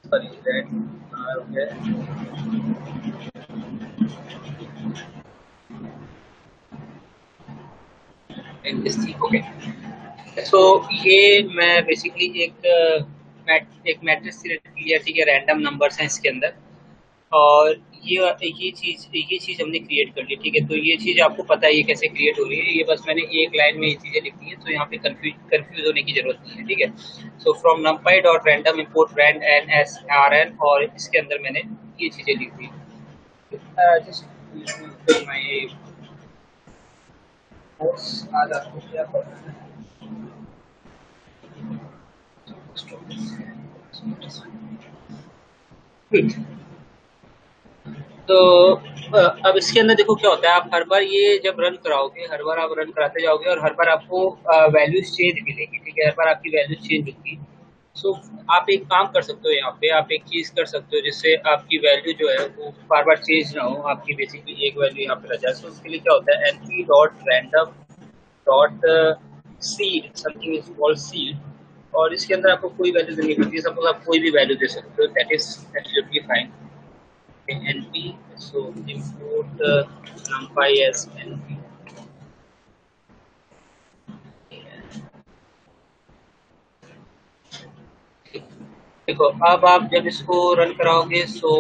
Sorry that okay okay. So ये मैं basically एक मैट्रिक्स क्लियर थी कि रैंडम नंबर्स हैं इसके अंदर, और ये चीज हमने क्रिएट कर ली। ठीक है, तो ये चीज आपको पता है ये कैसे क्रिएट हो रही है, ये बस मैंने एक लाइन में ये चीजें लिखी है, तो यहाँ पे कंफ्यूज होने की जरूरत नहीं है। ठीक है, so from numpy dot random import rand n s r n, और इसके अंदर मैंने ये चीजें लिख दी। जस्ट माय नोट्स आज आपको क्या पढ़ना है। तो अब इसके अंदर देखो क्या होता है, आप हर बार ये जब रन कराओगे, हर बार आप रन कराते जाओगे और हर बार आपको वैल्यूज चेंज मिलेगी। ठीक है, हर बार आपकी वैल्यूज चेंज होगी। सो आप एक काम कर सकते हो, यहाँ पे आप एक चीज कर सकते हो जिससे आपकी वैल्यू जो है वो बार बार चेंज ना हो, आपकी बेसिकली एक वैल्यू यहाँ पे रह जाए। सो उसके लिए क्या होता है, np dot random dot seed, something is called seed, और इसके अंदर आपको कोई वैल्यू देनी पड़ती है। सपोज आप कोई भी वैल्यू दे सकते हो, that is absolutely fine. np, so import numpy as np। देखो अब आप जब इसको रन कराओगे, सो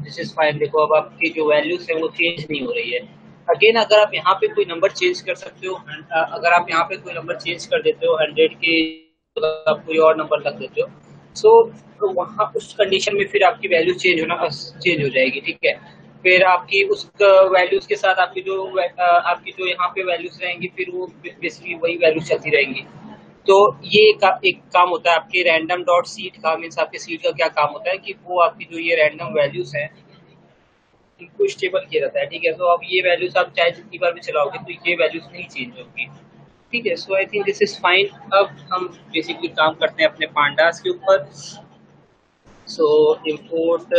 दिस इज फाइन। देखो अब आपकी जो वैल्यूज है वो चेंज नहीं हो रही है। अगेन अगर आप यहाँ पे कोई नंबर चेंज कर सकते हो, अगर आप यहाँ पे कोई नंबर चेंज कर देते हो 100 के, अगर आप कोई और नंबर रख देते हो, सो तो वहाँ उस कंडीशन में फिर आपकी वैल्यू चेंज हो जाएगी। ठीक है, फिर आपकी उस वैल्यूज के साथ आपकी जो यहाँ पे वैल्यूज रहेंगी, फिर वो बेसिकली वही वैल्यूज चलती रहेंगी। तो ये एक काम होता है आपके रैंडम डॉट सीट का, मीन्स आपके सीट का क्या काम होता है कि वो आपकी जो ये रैंडम वैल्यूज हैं इनको स्टेबल किया जाता है। ठीक है, तो अब ये वैल्यूज आप चाहे जितनी बार भी चलाओगे तो ये वैल्यूज नहीं चेंज होगी। ठीक है, so I think this is fine. अब हम बेसिकली काम करते हैं अपने पांडास के ऊपर। सो import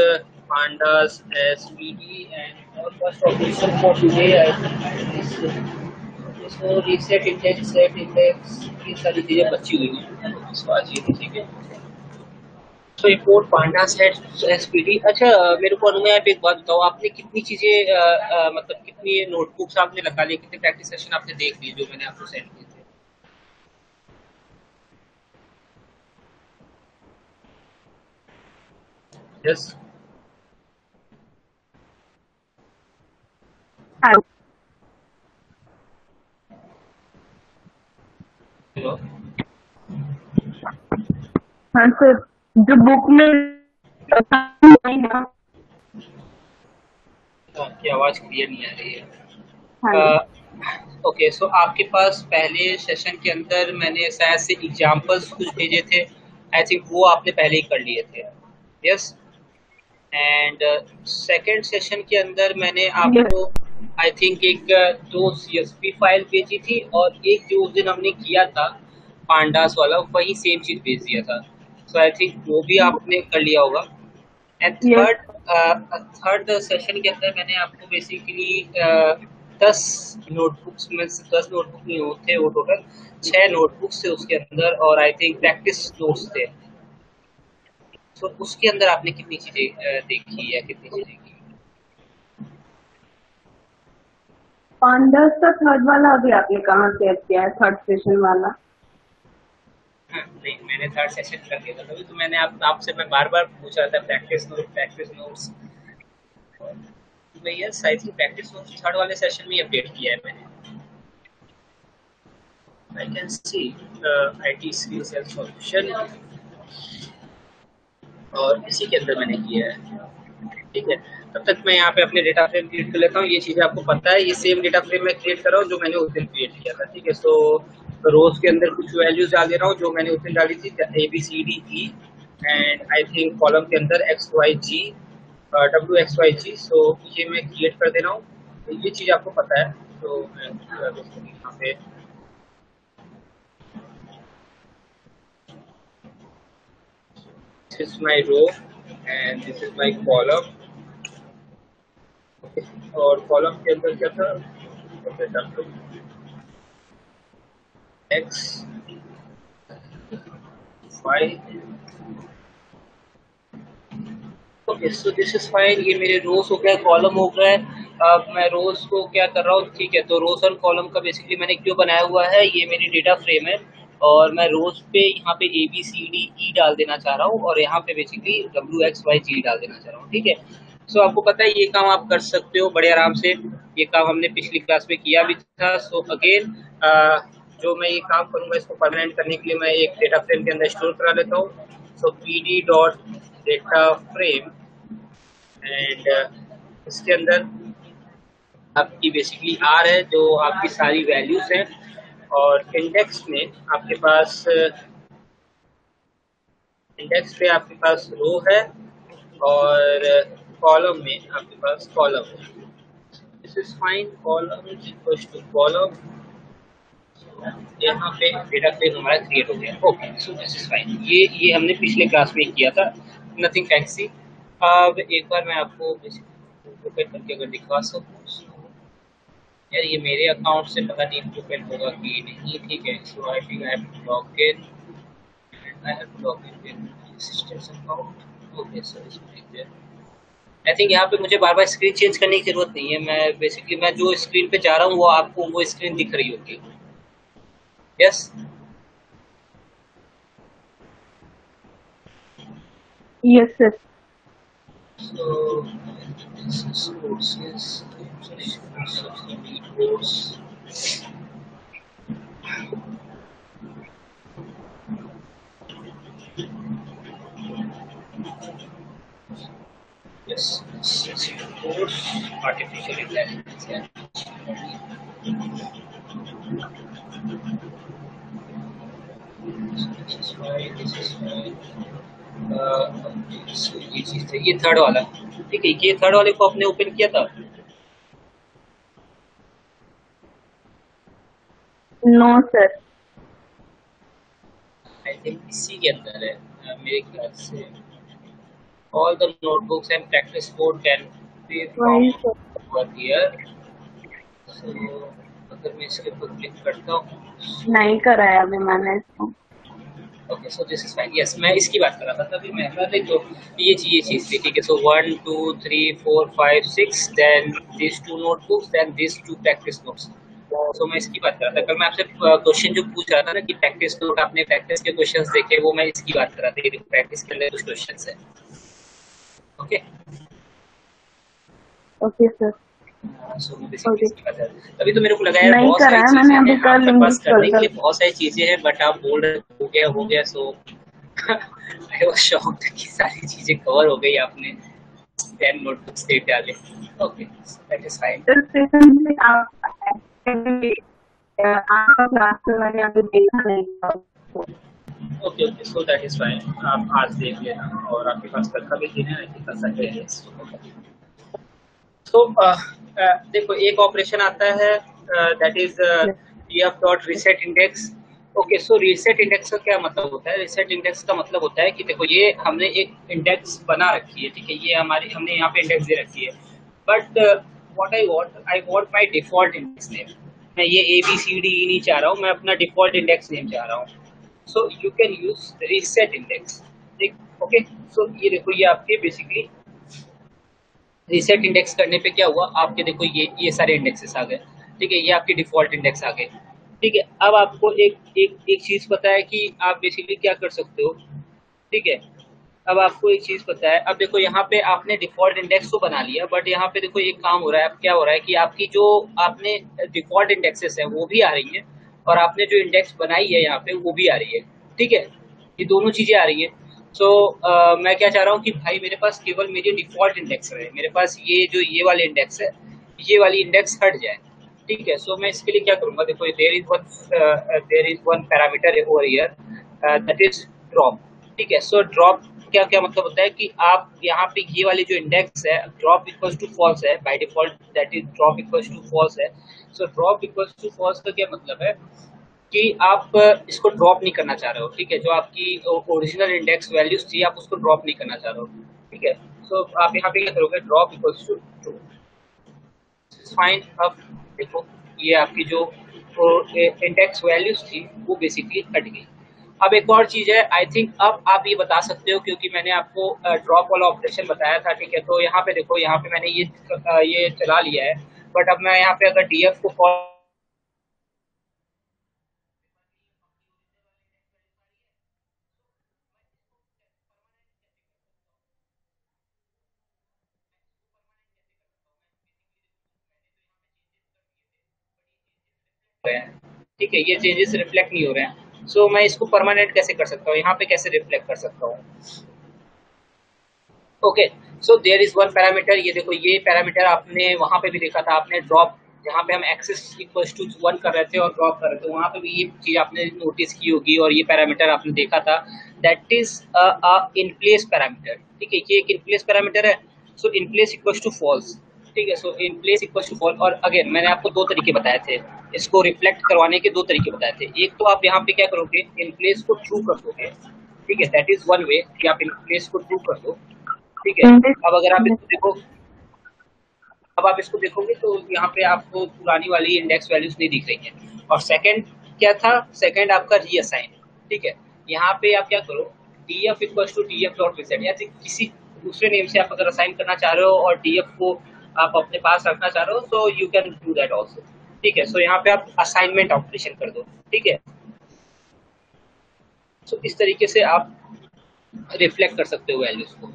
pandas svd and our first operation for today I think is इसको रीसेट इंडेक्स, सेट इंडेक्स, ये सारी चीजें बची हुई हैं, इसको आज ये ठीक है। तो इम्पोर्ट पांडा सेट एसपीडी। अच्छा मेरे को अनुमय आप एक बात बताओ, आपने कितनी चीजें मतलब कितनी नोटबुक्स आपने लगा ली, कितने प्रैक्टिस सेशन आपने देख लिए जो मैंने आपको सेंड किए थे? यस। हाँ। हेलो। हाँ सर, जो बुक में नहीं ना। आपकी आवाज क्लियर नहीं आ रही हाँ जी। है। ओके, सो आपके पास पहले सेशन के अंदर मैंने शायद से एग्जांपल्स कुछ भेजे थे, आई थिंक वो आपने पहले ही कर लिए थे। यस। एंड सेकेंड सेशन के अंदर मैंने Yes. आपको आई थिंक दो सीएसवी फाइल भेजी थी, और एक जो उस दिन हमने किया था पांडास वाला, वही सेम चीज भेज दिया था। सो आई थिंक वो भी आपने कर लिया होगा। And Yes. थर्ड सेशन के अंदर मैंने आपको बेसिकली 10 नोटबुक्स में से 10 नोटबुक नहीं होते, वो टोटल 6 नोटबुक्स थे उसके अंदर, और आई थिंक प्रैक्टिस नोट्स थे। तो उसके अंदर आपने कितनी चीजें देखी या कितनी चीजें की? पांडास का थर्ड वाला अभी आपने कहाँ से किया है, थर्ड सेशन वाला? नहीं, मैंने थर्ड सेशन कर दिया था, तभी तो मैंने आपसे मैं बार बार पूछ रहा था प्रैक्टिस नोट्स। भैया I think practice notes third वाले सेशन में अपडेट किया है मैंने। I can see IT skills and solution, और इसी के अंदर मैंने किया है। ठीक है, तब तक मैं यहाँ पे अपने डेटा फ्रेम क्रिएट कर लेता हूँ। ये चीजें आपको पता है, ये सेम डेटा फ्रेम मैं क्रिएट कर रहा हूँ जो मैंने उस दिन क्रिएट किया था। ठीक है, सो रोज के अंदर कुछ वैल्यूज डाल दे रहा हूँ जो मैंने उस दिन डाली थी, A B C D E, and I think column के अंदर X Y Z, W X Y Z. So ये मैं क्रिएट कर दे रहा हूँ, तो ये चीज आपको पता है। तो मैं यहाँ पे this is my row and this is my column, और कॉलम के अंदर क्या था, X Y okay, so this is fine. ये मेरे रोज हो गया, कॉलम हो गए। अब मैं रोज को क्या कर रहा हूँ, ठीक है, तो रोज और कॉलम का बेसिकली मैंने क्यों बनाया हुआ है, ये मेरी डेटा फ्रेम है और मैं रोज पे यहाँ पे ए बी सी डी ई डाल देना चाह रहा हूँ और यहाँ पे बेसिकली डब्ल्यू एक्स वाई जी डाल देना चाह रहा हूँ, ठीक है। सो आपको पता है ये काम आप कर सकते हो बड़े आराम से। ये काम हमने पिछली क्लास में किया भी था। सो अगेन जो मैं ये काम करूँगा इसको परमानेंट करने के लिए मैं एक डेटा फ्रेम के अंदर स्टोर करा लेता हूँ। So P D dot data frame and इसके अंदर आपकी बेसिकली आर है जो आपकी सारी वैल्यूज हैं और इंडेक्स में आपके पास रो है और कॉलम में आपके पास कॉलम है। This is fine, column equals to column. यहाँ पे डेटा फ्रेम हमारा क्रिएट हो गया। Okay, so this is fine. ये हमने पिछले क्लास में किया था, नथिंग फैंसी। अब एक बार मैं आपको बेसिकली करके अगर दिखा सकूँ। यार ये मेरे अकाउंट से पता नहीं इम्प्रूवमेंट होगा कि नहीं, ठीक है। So I think I have to log in and I have to log in with systems account. Okay, so इसमें आई थिंक यहाँ पे मुझे बार बार स्क्रीन चेंज करने की जरूरत नहीं है। मैं बेसिकली मैं जो स्क्रीन पे जा रहा हूँ वो आपको वो स्क्रीन दिख रही होगी। Yes, Yes, sir. so this is courses, course. Yes, this is course artificial intelligence. This is fine. This is fine. ये चीज है, ये थर्ड वाला, ठीक है। ये थर्ड वाले को आपने ओपन किया था? No, sir. आई थिंक इसी के अंदर है मेरे ख्याल से। All the notebooks and practice board can be वही found sir. Over here. So अगर मैं इसके ऊपर क्लिक करता हूँ, नहीं कराया अभी मैंने इसको। Okay, so this is fine. Yes, मैं इसकी बात कर रहा था तभी मैं तो ये चीज थी, ठीक है। So 1 2 3 4 5 6 then this two notebooks then this two practice notes. So मैं इसकी बात कर रहा था। कल मैं आपसे क्वेश्चन जो पूछ रहा था ना कि प्रैक्टिस नोट, आपने प्रैक्टिस के क्वेश्चंस देखे, वो मैं इसकी बात कर रहा था। ये प्रैक्टिस के अंदर कुछ क्वेश्चंस है। Okay, okay sir. सो मैं बेसिकली इसकी बात कर रहा था। तभी तो मेरे को लगा यार नहीं बहुत सारी करा है चीजें मैंने, हैं अभी कल आपके पास इंग्लिश करने के लिए, कल। बहुत सारी चीजें हैं, बट आप बोल रहे हो गया। सो आई वाज शॉक्ड कि सारी चीजें कवर हो गई, आपने 10 नोटबुक्स दे डाले। Okay, that is fine. तो स्टेशन से आपका क्लास में मैंने अभी देखा नहीं था उसको। Okay okay, so that is fine. आप आज देख लेना और आपके पास कल का भी दिन है, आई थिंक कल संडे है। तो देखो एक ऑपरेशन आता है that is ef dot reset index. Okay, so reset index का क्या मतलब होता है? रीसेट इंडेक्स का मतलब होता है कि देखो ये हमने एक इंडेक्स बना रखी है, ठीक है। ये हमारी हमने यहाँ पे इंडेक्स दे रखी है, but what I want my default index name. मैं ये ए बी सी डी ई नहीं चाह रहा हूँ, मैं अपना डिफॉल्ट इंडेक्स नेम चाह रहा हूँ। So you can use reset index, ठीक। ओके, सो ये देखो ये आपके बेसिकली रीसेट इंडेक्स करने पे क्या हुआ, आपके देखो ये सारे इंडेक्सेस आ गए, ठीक है। ये आपके डिफॉल्ट इंडेक्स आ गए, ठीक है। अब आपको एक चीज पता है कि आप बेसिकली क्या कर सकते हो, ठीक है। अब आपको एक चीज पता है, अब देखो यहाँ पे आपने डिफॉल्ट इंडेक्स तो बना लिया, बट यहाँ पे देखो एक काम हो रहा है। अब क्या हो रहा है कि आपकी जो आपने डिफॉल्ट इंडेक्सेस है वो भी आ रही है और आपने जो इंडेक्स बनाई है यहाँ पे वो भी आ रही है, ठीक है। ये दोनों चीजें आ रही है। सो मैं क्या चाह रहा हूँ कि भाई मेरे पास केवल मेरी डिफॉल्ट इंडेक्स रहे, मेरे पास ये वाले इंडेक्स है, ये वाली इंडेक्स हट जाए, ठीक है। सो मैं इसके लिए क्या करूंगा, देखो there is one parameter over here that is drop, ठीक है। सो ड्रॉप क्या क्या मतलब होता है कि आप यहाँ पे ये वाली जो इंडेक्स है ड्रॉप इक्वल्स टू फॉल्स है by default, that is drop equals to false है। So drop equals to false का क्या मतलब है कि आप इसको ड्रॉप नहीं करना चाह रहे हो, ठीक है। जो आपकी ओरिजिनल इंडेक्स वैल्यूज थी आप उसको ड्रॉप नहीं करना चाह रहे हो, ठीक है। सो आप यहाँ पे क्या करोगे, drop equals to true, fine. अब देखो ये आपकी जो इंडेक्स वैल्यूज थी वो बेसिकली हट गई। अब एक और चीज है, आई थिंक अब आप ये बता सकते हो, क्योंकि मैंने आपको ड्रॉप वाला ऑपरेशन बताया था, ठीक है। तो यहाँ पे देखो, यहाँ पे मैंने ये चला लिया है, बट अब मैं यहाँ पे अगर डीएफ को फॉलो रहे हैं, ठीक है, ये चेंजेस रिफ्लेक्ट नहीं हो रहे हैं, सो मैं इसको परमानेंट कैसे कर सकता हूँ, यहाँ पे कैसे रिफ्लेक्ट कर सकता हूँ। Okay, so there is one parameter, ये देखो, ये पैरामीटर आपने वहां पे भी देखा था, आपने ड्रॉप, जहाँ पे हम एक्सेस इक्वल टू 1 कर रहे थे और ड्रॉप कर रहे थे, वहां पे भी ये चीज आपने नोटिस की होगी, और ये पैरामीटर आपने देखा था, that is in place parameter, ठीक है, ये एक इन प्लेस पैरामीटर है। So in place equal to false, ठीक है, so in place equal to fall. और अगेन मैंने आपको दो तरीके बताए थे, इसको रिफ्लेक्ट करवाने के दो तरीके बताए थे। एक तो आप यहाँ पे क्या करोगे, इन प्लेस को ट्रू कर दोगे, ठीक है, दैट इज वन वे कि आप इन प्लेस को ट्रू कर दो, ठीक है। अब अगर आप इसको देखो, अब आप इसको देखोगे तो यहाँ पे आपको पुरानी वाली इंडेक्स वैल्यूज नहीं दिख रही हैं। और सेकंड क्या था, सेकंड आपका रीअसाइन, ठीक है। यहाँ पे आप क्या करो, df equals to df dot reset, या किसी दूसरे नेम से आप अगर असाइन करना चाह रहे हो और df को आप अपने पास रखना चाह रहे हो, तो you can do that also, ठीक है। सो यहाँ पे आप असाइनमेंट ऑपरेशन कर दो, ठीक है। सो इस तरीके से आप रिफ्लेक्ट कर सकते हो वैल्यूज को।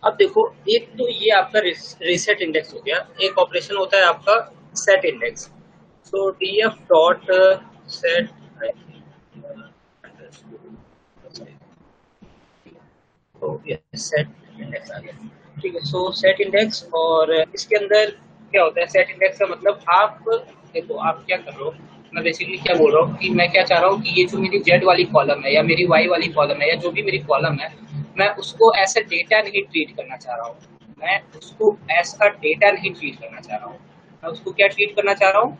अब देखो, एक तो ये आपका रीसेट इंडेक्स हो गया, एक ऑपरेशन होता है आपका सेट इंडेक्स। सो df डॉट सेट, तो ये सेट इंडेक्स आ गया, ठीक है। सो सेट इंडेक्स, और इसके अंदर क्या होता है, सेट इंडेक्स का मतलब, आप देखो आप क्या कर रहे हो, मैं बेसिकली क्या बोल रहा हूँ कि मैं क्या चाह रहा हूँ कि ये जो मेरी जेड वाली कॉलम है या मेरी वाई वाली कॉलम है या जो भी मेरी कॉलम है, मैं उसको ऐसे डेटा नहीं ट्रीट करना चाह रहा हूँ, मैं उसको ऐसा डेटा नहीं ट्रीट करना चाह रहा हूँ, मैं उसको क्या ट्रीट करना चाह रहा हूँ,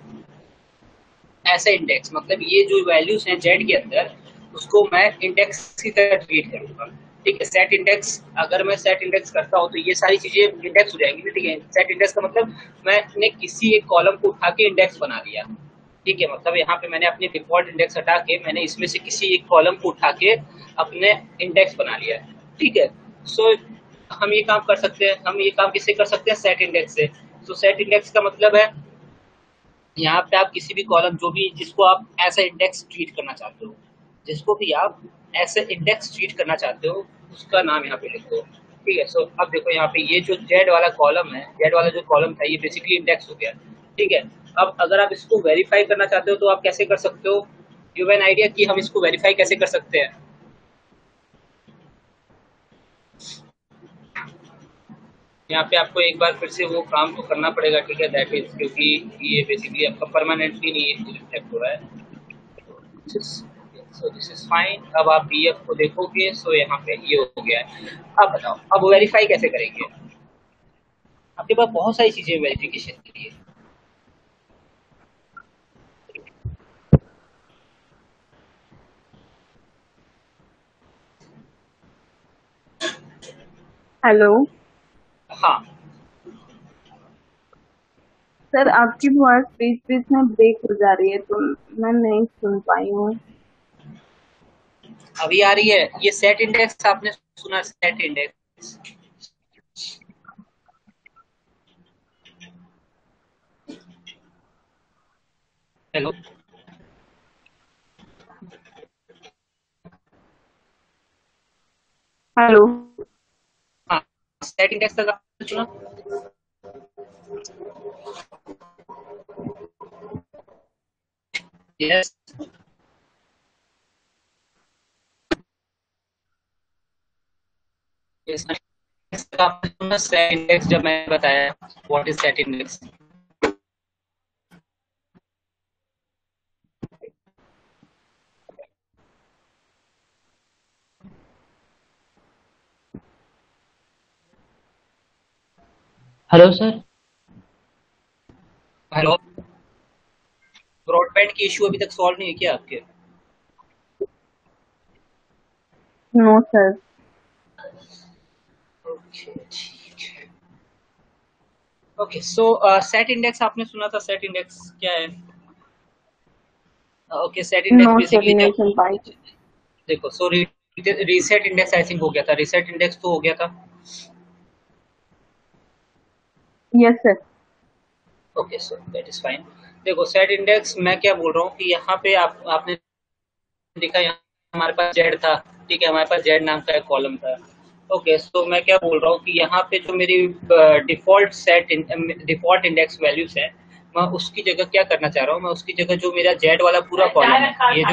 ऐसे इंडेक्स, मतलब ये जो वैल्यूज हैं जेड के अंदर, उसको मैं इंडेक्स की तरह ट्रीट करूंगा, ठीक है। सेट इंडेक्स, अगर मैं सेट इंडेक्स करता हूँ तो ये सारी चीजें इंडेक्स हो जाएंगी, ठीक है। सेट इंडेक्स का मतलब मैंने किसी एक कॉलम को उठा के इंडेक्स बना लिया, ठीक है, मतलब यहाँ पे मैंने अपने डिफॉल्ट इंडेक्स हटा के मैंने इसमें से किसी एक कॉलम को उठा के अपने इंडेक्स बना लिया, ठीक है। सो हम ये काम कर सकते हैं, हम ये काम किससे कर सकते हैं, सेट इंडेक्स से। तो सेट इंडेक्स का मतलब है, यहाँ पे आप किसी भी कॉलम, जो भी जिसको आप ऐसा इंडेक्स ट्रीट करना चाहते हो, जिसको भी आप ऐसे इंडेक्स ट्रीट करना चाहते हो, उसका नाम यहाँ पे लिख दो, ठीक है। सो अब देखो, यहाँ पे ये जो जेड वाला कॉलम है, जेड वाला जो कॉलम था, ये बेसिकली इंडेक्स हो गया, ठीक है। अब अगर आप इसको वेरीफाई करना चाहते हो तो आप कैसे कर सकते हो, यू हैव एन आइडिया कि हम इसको वेरीफाई कैसे कर सकते हैं। यहाँ पे आपको एक बार फिर से वो काम तो करना पड़ेगा, ठीक है, दैट इज, क्योंकि ये बेसिकली आपका परमानेंटली नहीं रिफ्लेक्ट हो रहा है। So this is fine. अब आप df को देखोगे, सो यहाँ पे ये हो गया है। अब बताओ, अब वेरीफाई कैसे करेंगे, आपके पास बहुत सारी चीजें वेरिफिकेशन के लिए। हेलो हाँ, सर, आपकी वॉइस बीच बीच में ब्रेक हो जा रही है, तो मैं नहीं सुन पाई हूँ। अभी आ रही है। ये सेट इंडेक्स आपने सुना, सेट इंडेक्स, हेलो, हेलो हाँ, सेट इंडेक्स का आपने सुना। यस, आपने सुना सेट इंडेक्स, जब मैंने बताया what is set index. Hello sir. Hello, broadband की इशू अभी तक सॉल्व नहीं है क्या आपके। No sir. Okay, so set index आपने सुना था, सेट इंडेक्स क्या है। Okay, set index no sir, basically नहीं जब, सुन पाई। देखो so reset index I think हो गया था, रीसेट इंडेक्स तो हो गया था। Yes sir. Okay so that is fine. देखो सेट इंडेक्स मैं क्या बोल रहा हूँ कि यहाँ पे आपने देखा, यहाँ हमारे पास जेड था, ठीक है, हमारे पास जेड नाम का एक कॉलम था। ओके सो मैं क्या बोल रहा हूँ कि यहाँ पे जो मेरी डिफॉल्ट इंडेक्स वैल्यूज है, मैं उसकी जगह क्या करना चाह रहा हूँ, मैं उसकी जगह जो मेरा जेड वाला पूरा कॉलम है, ये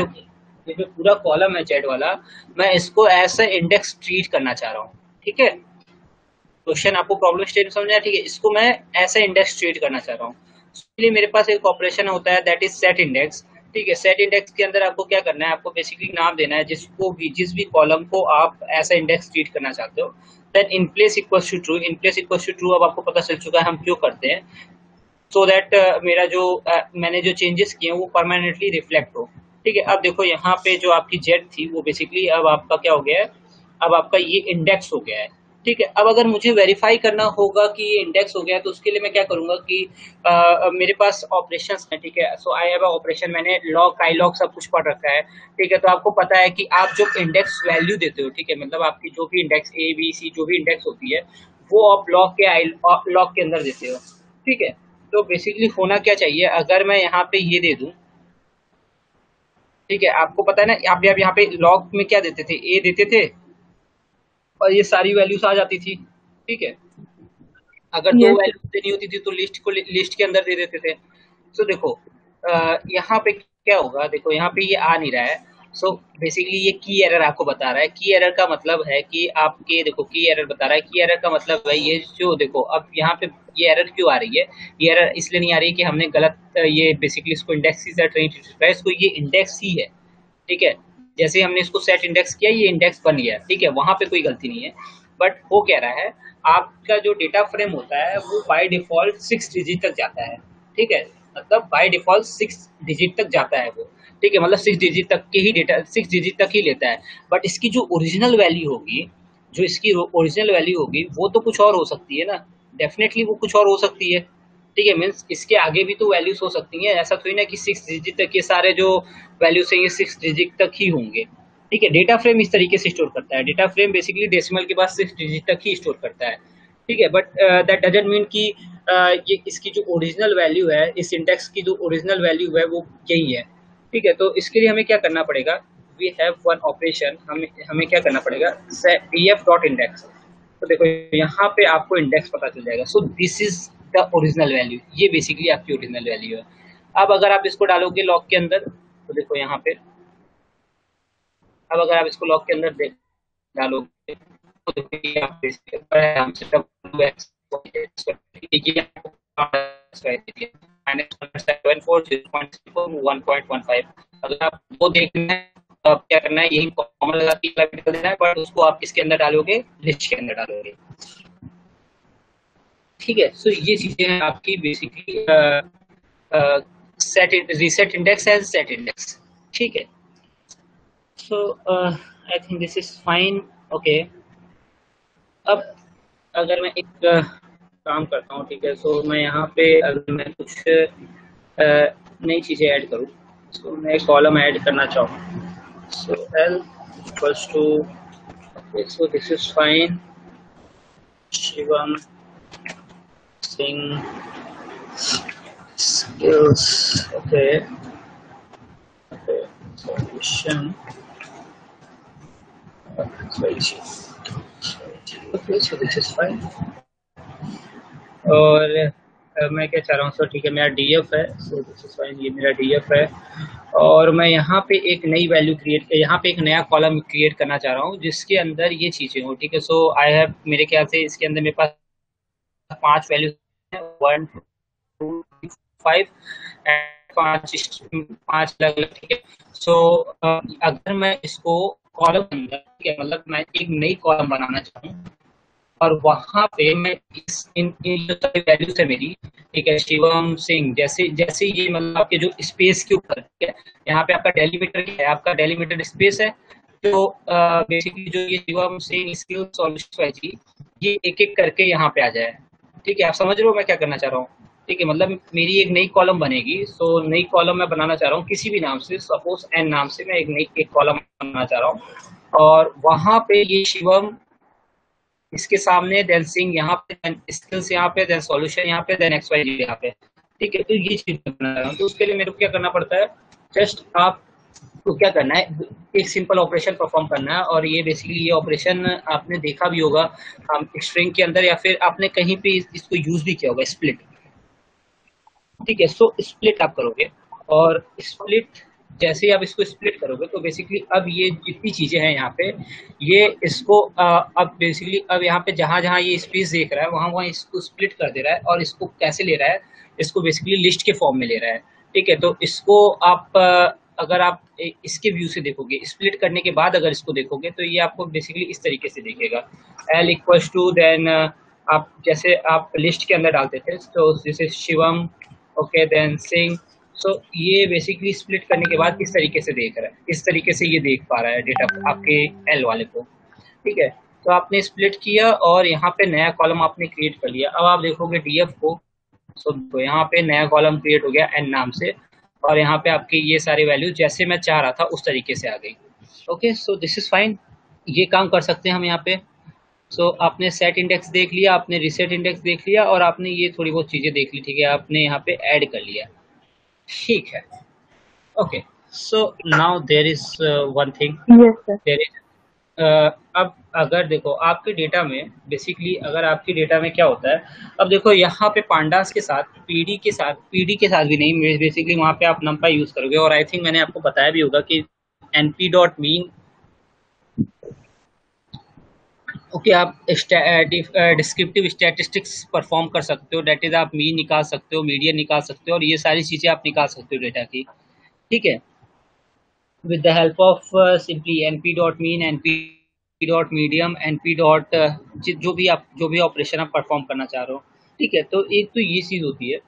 जो पूरा कॉलम है जेड वाला, मैं इसको ऐसे इंडेक्स ट्रीट करना चाह रहा हूँ। ठीक है, क्वेश्चन आपको प्रॉब्लम स्टेटमेंट समझ आया? ठीक है, इसको मैं ऐसे इंडेक्स ट्रीट करना चाह रहा हूँ। इसलिए मेरे पास एक ऑपरेशन होता है दैट इज सेट इंडेक्स। ठीक है, सेट इंडेक्स के अंदर आपको क्या करना है, आपको बेसिकली नाम देना है जिसको भी, जिस भी कॉलम को आप ऐसा इंडेक्स ट्रीट करना चाहते हो। Then in place equals to true, in place equals to true अब आपको पता चल चुका है हम क्यों करते हैं, सो दैट मेरा जो मैंने जो चेंजेस किए हैं वो परमानेंटली रिफ्लेक्ट हो। ठीक है, अब देखो यहाँ पे जो आपकी जेड थी वो बेसिकली अब आपका क्या हो गया है, अब आपका ये इंडेक्स हो गया है। ठीक है, अब अगर मुझे वेरीफाई करना होगा कि ये इंडेक्स हो गया है तो उसके लिए मैं क्या करूंगा कि मेरे पास ऑपरेशंस है। ठीक है, so I have a operation, मैंने लॉग आई लॉग सब कुछ पढ़ रखा है। ठीक है, तो आपको पता है कि आप जो इंडेक्स वैल्यू देते हो, ठीक है, मतलब आपकी जो भी इंडेक्स ए बी सी जो भी इंडेक्स होती है वो आप लॉग के अंदर देते हो। ठीक है, तो बेसिकली होना क्या चाहिए, अगर मैं यहाँ पे ये दे दूं, ठीक है, आपको पता है ना आप यहाँ पे लॉग में क्या देते थे, ए देते थे और ये सारी वैल्यूज आ जाती थी। ठीक है, अगर दो यस वैल्यूज देनी होती थी तो लिस्ट के अंदर दे देते थे। सो देखो यहाँ पे क्या होगा, देखो यहाँ पे ये आ नहीं रहा है। सो बेसिकली ये की एरर आपको बता रहा है। की एरर का मतलब है कि आपके, देखो की एरर बता रहा है, की एरर का मतलब है ये जो, देखो अब यहाँ पे ये एरर क्यों आ रही है, ये एरर इसलिए नहीं आ रही है कि हमने गलत ये बेसिकली इसको इंडेक्स इसको ये इंडेक्स ही है। ठीक है, जैसे हमने इसको सेट इंडेक्स किया ये इंडेक्स बन गया। ठीक है, वहां पे कोई गलती नहीं है। बट हो क्या रहा है, आपका जो डेटा फ्रेम होता है वो बाय डिफॉल्ट 6 डिजिट तक जाता है। ठीक है, मतलब बाय डिफॉल्ट 6 डिजिट तक जाता है वो। ठीक है, मतलब 6 डिजिट तक के ही डेटा, 6 डिजिट तक ही लेता है। बट इसकी जो ओरिजिनल वैल्यू होगी, जो इसकी ओरिजिनल वैल्यू होगी वो तो कुछ और हो सकती है ना, डेफिनेटली वो कुछ और हो सकती है। ठीक है, मीन्स इसके आगे भी तो वैल्यूज हो सकती हैं, ऐसा थोड़ी ना कि 6 डिजिट तक के सारे जो वैल्यूज हैं ये 6 डिजिट तक ही होंगे। ठीक है, डेटा फ्रेम इस तरीके से स्टोर करता है, डेटा फ्रेम बेसिकली डेसिमल के बाद 6 डिजिट तक ही स्टोर करता है। ठीक है, बट दैट डजंट मीन कि ये इसकी जो ओरिजिनल वैल्यू है, इस इंडेक्स की जो ओरिजिनल वैल्यू है वो यही है। ठीक है, तो इसके लिए हमें क्या करना पड़ेगा, वी हैव वन ऑपरेशन, हमें हमें क्या करना पड़ेगा, df डॉट इंडेक्स। तो देखो यहाँ पे आपको इंडेक्स पता चल जाएगा। सो this is the original value, ये बेसिकली आपकी ओरिजिनल वैल्यू है। अब अगर आप इसको डालोगे लॉग के अंदर तो देखो यहाँ पे, अब अगर आप इसको लॉग के अंदर डालोगे तो देखो ये आप हमसे -740.1.15। अगर आप वो देखना है तो आप क्या करना है, यही कॉमन लगा के निकल देना है, बट उसको आप किसके अंदर डालोगे, लिस्ट के अंदर डालोगे। ठीक है, सो ये चीजें हैं आपकी basically set reset index and set index. ठीक है, so I think this is fine. Okay, अब अगर मैं एक काम करता हूँ, ठीक है, सो मैं यहाँ पे अगर मैं कुछ नई चीज़ें ऐड करूँ, सो मैं एक कॉलम ऐड करना चाहूँ, so L equals to, so this is fine, Shivam Singh skills, okay, okay, solution, okay, so this is fine। और मैं क्या चाह रहा हूँ, सो ठीक है, मेरा डीएफ है, सो दिस इज फाइन, ये मेरा डीएफ है। और मैं यहाँ पे एक नई वैल्यू क्रिएट, यहाँ पे एक नया कॉलम क्रिएट करना चाह रहा हूँ जिसके अंदर ये चीज़ें हो। ठीक है, सो आई हैव, मेरे ख्याल से इसके अंदर मेरे पास 5 वैल्यू है, 1 2 5 एंड 5 अलग अलग। ठीक है, सो अगर मैं इसको कॉलम अंदर, ठीक है, मतलब मैं एक नई कॉलम बनाना चाहूँ और वहां पे मैं इन जो सारी वैल्यूज है मेरी, ठीक है, शिवम सिंह, जैसे जैसे ये मतलब आपके जो स्पेस के ऊपर, ठीक है, यहाँ पे आपका डेलीमीटर क्या है, आपका डेलीमीटर स्पेस है। तो बेसिकली जो ये शिवम सिंह स्किल सॉल्यूशन है जी, ये एक एक करके यहाँ पे आ जाए। ठीक है, आप समझ रहे हो मैं क्या करना चाह रहा हूँ? ठीक है, मतलब मेरी एक नई कॉलम बनेगी। सो नई कॉलम मैं बनाना चाह रहा हूँ किसी भी नाम से, सपोज एन नाम से मैं एक कॉलम बनाना चाह रहा हूँ, और वहां पे ये शिवम इसके सामने, देन सिंह यहाँ पे, देन स्किल्स यहाँ पे, देन सॉल्यूशन यहाँ पे, देन एक्स वाई जी यहाँ पे। ठीक है, तो ये चीज बनाना चाह रहा हूँ। तो उसके लिए मेरे को क्या करना पड़ता है, जस्ट आपको क्या करना है, एक सिंपल ऑपरेशन परफॉर्म करना है। और ये बेसिकली ये ऑपरेशन आपने देखा भी होगा हम स्ट्रिंग के अंदर, या फिर आपने कहीं पे इसको यूज भी किया होगा, स्प्लिट। ठीक है, सो स्प्लिट आप करोगे, और स्प्लिट जैसे ही आप इसको स्प्लिट करोगे तो बेसिकली अब ये जितनी चीजें हैं यहाँ पे, ये इसको अब बेसिकली अब यहाँ पे जहां जहां ये स्पेस देख रहा है वहां वहां इसको स्प्लिट कर दे रहा है। और इसको कैसे ले रहा है, इसको बेसिकली लिस्ट के फॉर्म में ले रहा है। ठीक है, तो इसको आप अगर आप इसके व्यू से देखोगे, स्प्लिट करने के बाद अगर इसको देखोगे, तो ये आपको बेसिकली इस तरीके से देखेगा, एल इक्वल्स टू, देन आप जैसे आप लिस्ट के अंदर डालते थे, तो जैसे शिवम, ओके, देन सिंह। सो ये बेसिकली स्प्लिट करने के बाद किस तरीके से देख रहा है, इस तरीके से ये देख पा रहा है डेटा आपके एल वाले को। ठीक है, तो आपने स्प्लिट किया और यहाँ पे नया कॉलम आपने क्रिएट कर लिया। अब आप देखोगे डीएफ को, तो यहाँ पे नया कॉलम क्रिएट हो गया एन नाम से, और यहाँ पे आपकी ये सारी वैल्यू जैसे मैं चाह रहा था उस तरीके से आ गई। Okay, so this is fine, ये काम कर सकते हैं हम यहाँ पे। सो आपने सेट इंडेक्स देख लिया, आपने रिसेट इंडेक्स देख लिया, और आपने ये थोड़ी बहुत चीजें देख ली। ठीक है, आपने यहाँ पे ऐड कर लिया। ठीक है, okay, so now there is one thing, yes sir. There is अब अगर देखो आपके डेटा में, बेसिकली अगर आपके डेटा में क्या होता है, अब देखो यहाँ पे पांडास के साथ, पीडी के साथ भी नहीं, बेसिकली वहाँ पे आप नंपा यूज करोगे। और आई थिंक मैंने आपको बताया भी होगा कि np डॉट मीन, ओके, आप डिस्क्रिप्टिव स्टैटिस्टिक्स परफॉर्म कर सकते हो, डेट इज आप मीन निकाल सकते हो, मीडियन निकाल सकते हो, और ये सारी चीजें आप निकाल सकते हो डेटा की। ठीक है, with the help of simply np dot mean, np dot medium, np dot जो भी ऑपरेशन आप परफॉर्म करना चाह रहे हो। ठीक है, तो एक तो ये चीज होती है।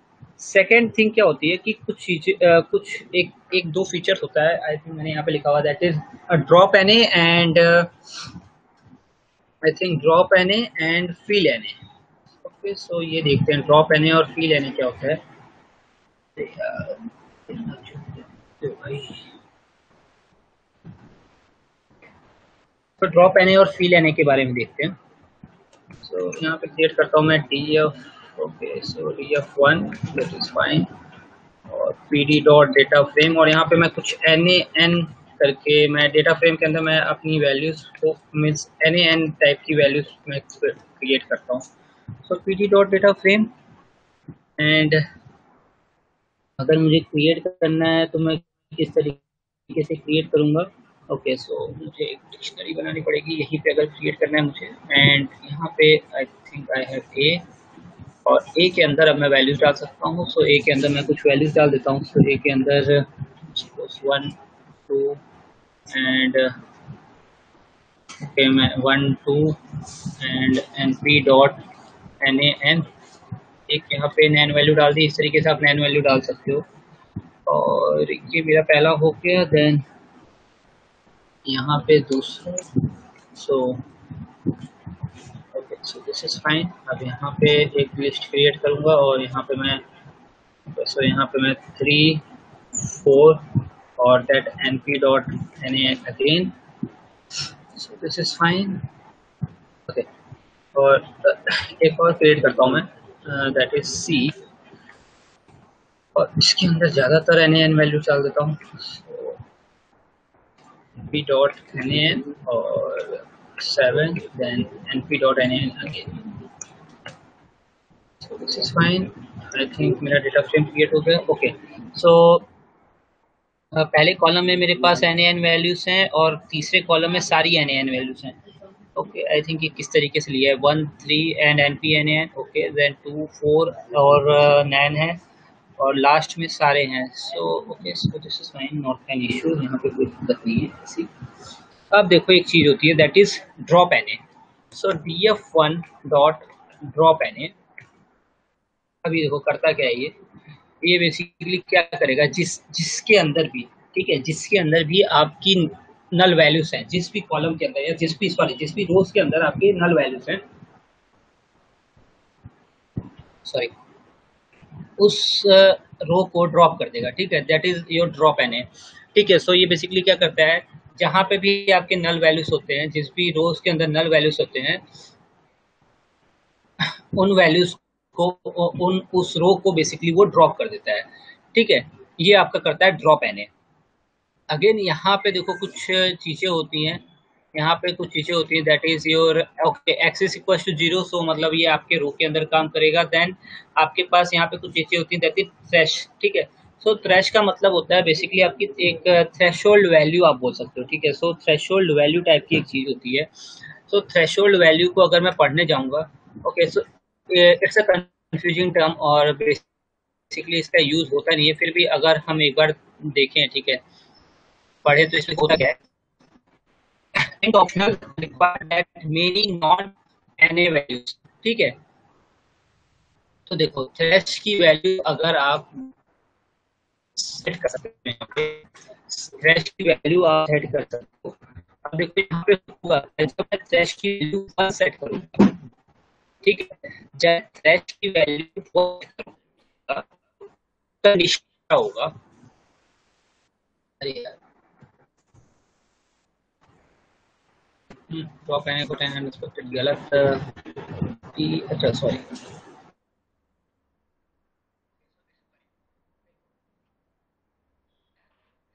सेकेंड थिंग क्या होती है कि कुछ चीजें कुछ एक दो फीचर्स होता है, आई थिंक मैंने यहाँ पे लिखा हुआ, that is drop N and I think drop N and fill N. Okay, so ये देखते हैं ड्रॉप एन और फील एन क्या होता है। तो ड्रॉप एन और फील एन के बारे में देखते हैं। सो यहाँ पे क्रिएट करता हूँ मैं df, okay, so df1, that is fine, और pd डॉट डेटा फ्रेम, और यहाँ पे मैं कुछ NaN करके मैं डेटा फ्रेम के अंदर मैं अपनी वैल्यूज को मीन्स NaN टाइप की वैल्यूज मैं क्रिएट करता हूँ। सो pd dot data frame, and अगर मुझे क्रिएट करना है तो मैं किस तरीके से क्रिएट करूँगा। ओके, सो मुझे एक डिक्शनरी बनानी पड़ेगी यहीं पे अगर क्रिएट करना है मुझे, एंड यहाँ पे आई थिंक आई हैव ए, और ए के अंदर अब मैं वैल्यूज डाल सकता हूँ। सो ए के अंदर मैं कुछ वैल्यूज डाल देता हूँ। सो ए के अंदर 1 2 एंड ओके, मैं 1 2 एंड np डॉट nan, एक यहाँ पे नैन वैल्यू डाल दी। इस तरीके से आप नैन वैल्यू डाल सकते हो, और ये मेरा पहला हो गया। देन यहाँ पे दूसरा, सो okay, so this is fine. अब यहाँ पे एक लिस्ट क्रिएट करूँगा, और यहाँ पे मैं यहाँ पे मैं 3 4 और that np dot na again, so this is fine. Okay, और एक और क्रिएट करता हूँ मैं, दैट इज सी, और इसके अंदर ज़्यादातर NaN वैल्यू डाल देता हूँ। np डॉट nan और 7, then np dot nan again, so this is fine. I think मेरा डेटा फ्रेम क्रिएट हो गया। ओके, सो पहले कॉलम में मेरे पास NaN वैल्यूज हैं, और तीसरे कॉलम में सारी NaN वैल्यूज हैं। ओके, आई थिंक ये किस तरीके से लिया है, 1 3 and np nan, okay, then 2 4 और 9 है, और लास्ट में सारे हैं। सो okay, so this is fine, not an issue, यहाँ पे कोई दिक्कत नहीं है ऐसी। अब देखो एक चीज़ होती है, that is drop na। So df1 dot drop na, अभी देखो करता क्या है ये बेसिकली क्या करेगा, जिसके अंदर भी, ठीक है, जिसके अंदर भी आपकी नल वैल्यूज हैं, जिस भी कॉलम के अंदर या जिस भी रोज के अंदर आपके नल वैल्यूज हैं, सॉरी, उस रो को ड्रॉप कर देगा, ठीक है, that is your drop N A, ठीक है। सो ये बेसिकली क्या करता है, जहाँ पे भी आपके नल वैल्यूज होते हैं, जिस भी रोज के अंदर नल वैल्यूज होते हैं, उन वैल्यूज को, उन उस रो को बेसिकली वो ड्रॉप कर देता है, ठीक है। ये आपका करता है ड्रॉप एन ए। अगेन यहाँ पे देखो कुछ चीज़ें होती हैं, यहाँ पे कुछ चीज़ें होती हैं, that is your okay axis equal to zero, so मतलब ये आपके रो के अंदर काम करेगा। देन आपके पास यहाँ पे कुछ चीज़ें होती हैं, दैट इज थ्रेश, ठीक है। सो थ्रेश का मतलब होता है बेसिकली आपकी एक थ्रेशोल्ड वैल्यू आप बोल सकते हो, ठीक है। सो थ्रेशोल्ड वैल्यू टाइप की एक चीज़ होती है। सो थ्रेशोल्ड वैल्यू को अगर मैं पढ़ने जाऊँगा, okay, so it's a confusing term और बेसिकली इसका यूज़ होता नहीं है, फिर भी अगर हम एक बार देखें, ठीक है, पढ़े तो इसमें होता क्या है, int optional require that many non na values, ठीक है। तो देखो थ्रेश की वैल्यू अगर आप सेट कर सकते हैं, यहाँ पे थ्रेश की वैल्यू आप सेट कर सकते हो। अब देखो यहाँ पे हुआ जब मैं थ्रेश की वैल्यू 1 सेट करूंगा, ठीक है, जब थ्रेश की वैल्यू 4 सेट करूंगा तो निश्चित होगा, अरे यार ड्रॉप एन को 10 अनएक्सपेक्टेड गलत अच्छा सॉरी,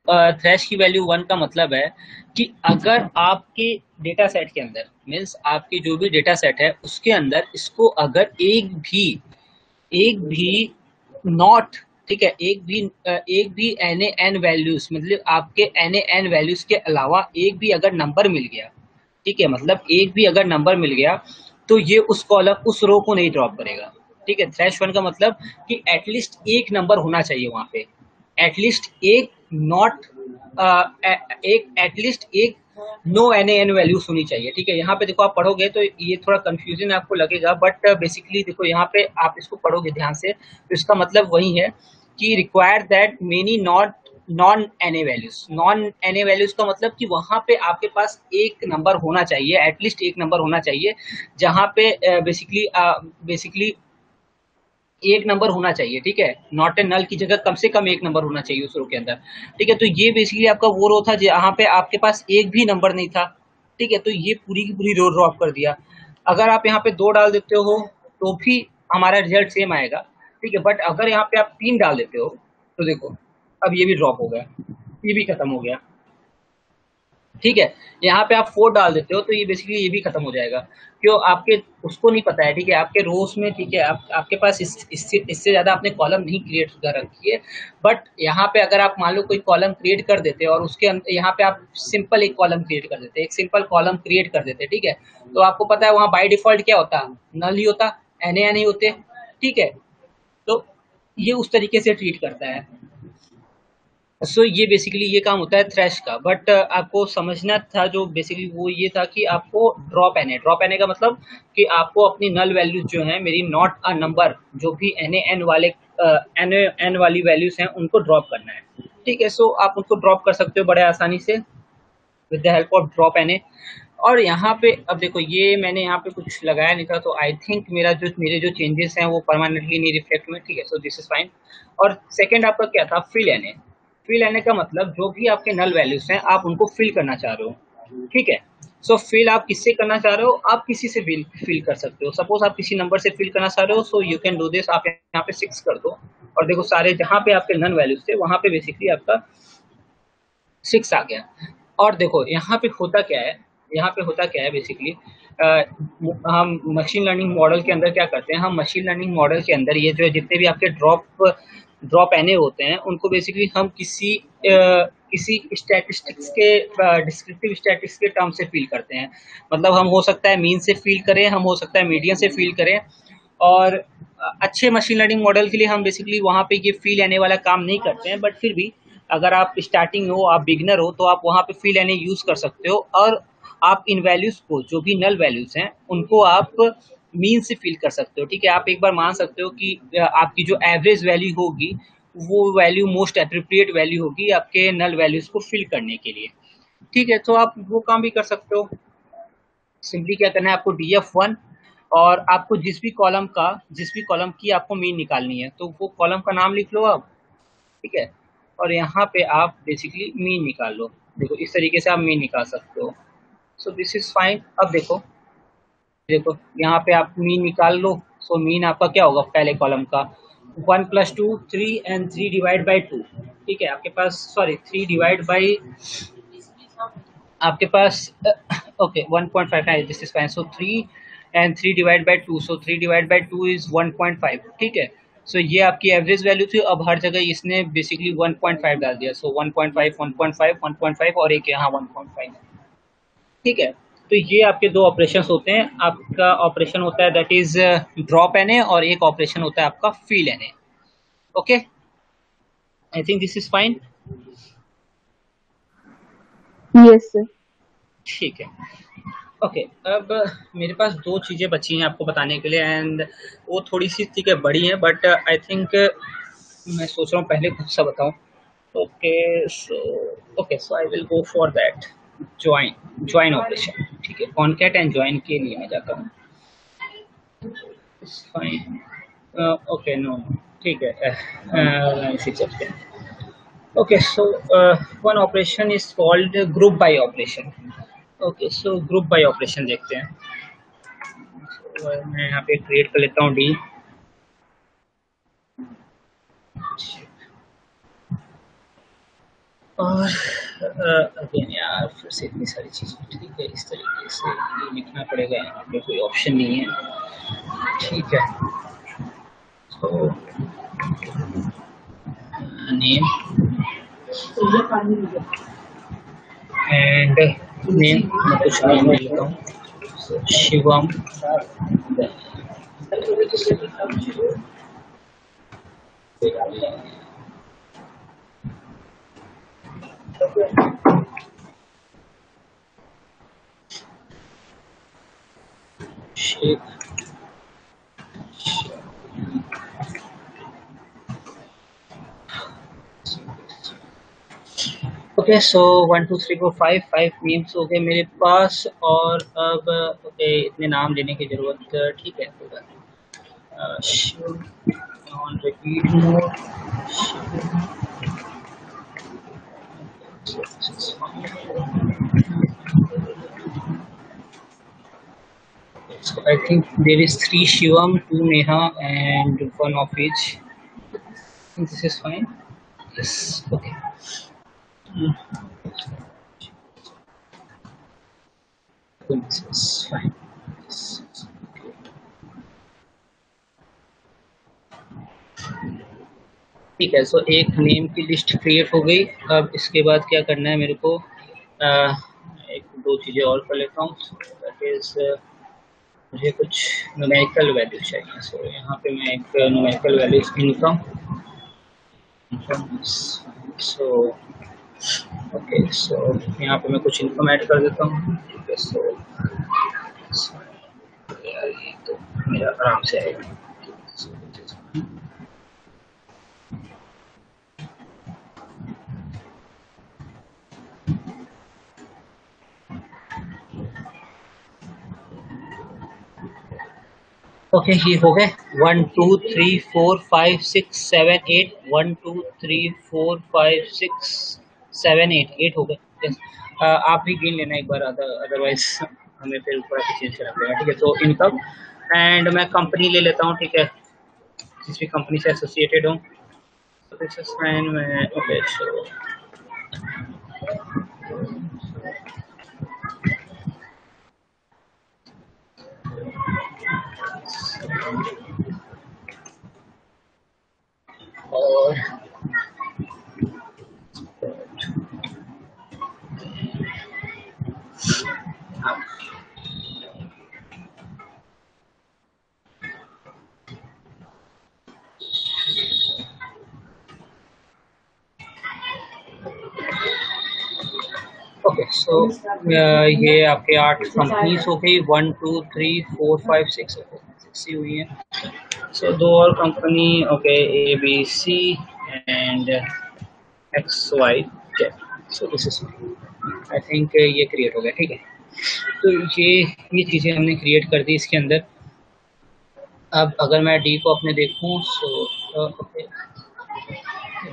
थ्रेश की वैल्यू 1 का मतलब है कि अगर आपके डेटा सेट के अंदर, मीन्स आपके जो भी डेटा सेट है उसके अंदर इसको अगर एक भी नॉट, ठीक है, एक भी एन ए एन वैल्यूज, मतलब आपके एन ए एन वैल्यूज के अलावा एक भी अगर नंबर मिल गया, ठीक है, मतलब एक भी अगर नंबर मिल गया तो ये उस कॉलम उस रो को नहीं ड्रॉप करेगा, ठीक है। थ्रेश 1 का मतलब कि एटलीस्ट एक नंबर होना चाहिए वहां पे, एटलीस्ट एक नॉट एक एटलीस्ट एक नो एन एन वैल्यूज होनी चाहिए, ठीक है। यहाँ पे देखो आप पढ़ोगे तो ये थोड़ा कंफ्यूजन आपको लगेगा, बट बेसिकली देखो यहाँ पे आप इसको पढ़ोगे ध्यान से तो इसका मतलब वही है कि require that many not non N A values, non N A values का मतलब कि वहां पे आपके पास एक नंबर होना चाहिए, एटलीस्ट एक नंबर होना चाहिए, जहां पे बेसिकली एक नंबर होना चाहिए, ठीक है। नॉट ए नल की जगह कम से कम एक नंबर होना चाहिए उस रो के अंदर, ठीक है। तो ये बेसिकली आपका वो रो था जहाँ पे आपके पास एक भी नंबर नहीं था, ठीक है। तो ये पूरी की पूरी रो ड्रॉप कर दिया। अगर आप यहाँ पे 2 डाल देते हो तो भी हमारा रिजल्ट सेम आएगा, ठीक है। बट अगर यहाँ पे आप 3 डाल देते हो तो देखो अब ये भी ड्रॉप हो गया, ये भी खत्म हो गया, ठीक है। यहाँ पे आप 4 डाल देते हो तो ये बेसिकली ये भी खत्म हो जाएगा, क्यों, आपके उसको नहीं पता है, ठीक है, आपके रोज में, ठीक है, आपके पास इससे ज़्यादा आपने कॉलम नहीं क्रिएट कर रखी है। बट यहाँ पे अगर आप मान लो कोई कॉलम क्रिएट कर देते और उसके अंदर यहाँ पे आप सिंपल एक कॉलम क्रिएट कर देते, एक सिंपल कॉलम क्रिएट कर देते, ठीक है, तो आपको पता है वहाँ बाई डिफॉल्ट क्या होता, नल ही होता, एन ए नहीं होते, ठीक है। तो ये उस तरीके से ट्रीट करता है। सो ये बेसिकली ये काम होता है थ्रेश का, बट आपको समझना था जो बेसिकली वो ये था कि आपको ड्रॉप एन ए का मतलब कि आपको अपनी नल वैल्यूज जो हैं मेरी नॉट अ नंबर, जो भी एन ए एन वाले एन एन वाली वैल्यूज हैं उनको ड्रॉप करना है, ठीक है। सो आप उनको ड्रॉप कर सकते हो बड़े आसानी से with the help of drop N A. और यहाँ पे अब देखो ये मैंने यहाँ पे कुछ लगाया नहीं था, तो आई थिंक मेरे जो चेंजेस हैं वो परमानेंटली नहीं रिफ्लेक्ट हुए, ठीक है। So this is fine. और सेकंड आपका क्या था, fill N A. Fill N A का मतलब जो भी आपके नल वैल्यूज हैं आप उनको फिल करना चाह रहे हो, ठीक है। सो फिल आप किससे करना चाह रहे हो, आप किसी से फिल कर सकते हो। सपोज आप किसी नंबर से फिल करना चाह रहे हो, so you can do this, आप यहाँ पे 6 कर दो और देखो सारे जहाँ पे आपके नल वैल्यूज थे वहाँ पे बेसिकली आपका 6 आ गया। और देखो यहाँ पे होता क्या है, यहाँ पे होता क्या है बेसिकली, हम मशीन लर्निंग मॉडल के अंदर क्या करते हैं, हम मशीन लर्निंग मॉडल के अंदर ये जो जितने भी आपके ड्रॉप एन ए होते हैं उनको बेसिकली हम किसी स्टैटिस्टिक्स के डिस्क्रिप्टिव स्टैटिस्टिक्स के टर्म से फील करते हैं। मतलब हम हो सकता है मीन से फील करें, हम हो सकता है मीडियन से फील करें। और अच्छे मशीन लर्निंग मॉडल के लिए हम बेसिकली वहाँ पे ये फील एन ए वाला काम नहीं करते हैं, बट फिर भी अगर आप स्टार्टिंग हो, आप बिगनर हो, तो आप वहाँ पे फील एन ए यूज़ कर सकते हो। और आप इन वैल्यूज़ को, जो भी नल वैल्यूज़ हैं उनको आप मीन से फील कर सकते हो, ठीक है। आप एक बार मान सकते हो कि आपकी जो एवरेज वैल्यू होगी वो वैल्यू मोस्ट एप्रोप्रिएट वैल्यू होगी आपके नल वैल्यूज़ को फिल करने के लिए, ठीक है। तो आप वो काम भी कर सकते हो। सिंपली क्या करना है आपको, DF1 और आपको जिस भी कॉलम की आपको मीन निकालनी है तो वो कॉलम का नाम लिख लो आप, ठीक है, और यहाँ पे आप बेसिकली मीन निकाल लो। देखो इस तरीके से आप मीन निकाल सकते हो। सो दिस इज फाइन। अब देखो देखो यहाँ पे आप मीन निकाल लो। सो मीन आपका क्या होगा पहले कॉलम का, 1 + 2 3 एंड 3 डिवाइड बाई 2, ठीक है, आपके पास सॉरी 3 डिवाइड बाई आपके पास ओके 1.5 है, this is fine. So 3 and 3 divide by 2, so 3 divide by 2 is 1.5, ठीक है। सो ये आपकी एवरेज वैल्यू थी। अब हर जगह इसने बेसिकली 1.5 डाल दिया। सो 1.5 1.5 1.5 और एक यहाँ 1.5, ठीक है। तो ये आपके दो ऑपरेशन होते हैं। आपका ऑपरेशन होता है that is drop N A, और एक ऑपरेशन होता है आपका fill N A. Okay, I think this is fine. Yes sir. ठीक है, ओके। अब मेरे पास दो चीज़ें बची हैं आपको बताने के लिए, एंड वो थोड़ी सी ठीक है बड़ी हैं, बट आई थिंक मैं सोच रहा हूँ पहले खुद सा बताऊँ। Okay so I will go for that join operation, ठीक है। कॉनकैट एंड ज्वाइन के लिए मैं जाता हूँ। फाइन, ओके, नो ठीक है, इसी चलते हैं। Okay so one operation is called group by operation. Okay so group by operation देखते हैं। मैं यहाँ पे क्रिएट कर लेता हूँ डी। और अगेन यार फिर से इतनी सारी चीज़ें, ठीक है, इस तरीके से ये लिखना पड़ेगा। यहाँ पे कोई ऑप्शन नहीं है, ठीक है। तो नेम एंड नेम मैं कुछ नेम लिखता हूँ, शिवम। ओके सो 1 2 3 4 5 नेम्स हो गए मेरे पास। और अब ओके इतने नाम लेने की जरूरत, ठीक है, कोई बात नहीं। On repeat mode, so I think there is 3 Shivam, 2 Neha, and 1 of each. I think this is fine. Yes, okay. This is fine. ठीक है, सो एक नेम की लिस्ट क्रिएट हो गई। अब इसके बाद क्या करना है मेरे को, एक दो चीज़ें और कर लेता हूँ। दैट इज मुझे कुछ न्यूमेरिकल वैल्यू चाहिए। सो यहाँ पे मैं एक न्यूमेरिकल वैल्यू गिनता हूँ। सो ओके सो यहाँ पे मैं कुछ इनकम ऐड कर देता हूँ, ठीक है। सो ये तो मेरा आराम से आएगा। ओके ये हो गए 1 2 3 4 5 6 7 8 1 2 3 4 5 6 7 8 हो गए। yes. आप भी गिन लेना एक बार, अदरवाइज हमें फिर ऊपर चेंज करना पड़ेगा, ठीक है। तो इनकम एंड मैं कंपनी ले लेता हूँ, ठीक है, जिस भी कंपनी से एसोसिएटेड हूँ। ओके सो और ओके सो ये आपके 8 कंपनीज हो गई। 1 2 3 4 5 6 6 हुई है। सो दो और company, okay, A B C and X Y Z. So this is I think ये क्रिएट हो गया, ठीक है। तो ये चीज़ें हमने क्रिएट कर दी इसके अंदर। अब अगर मैं डी को अपने देखूं सो ओके,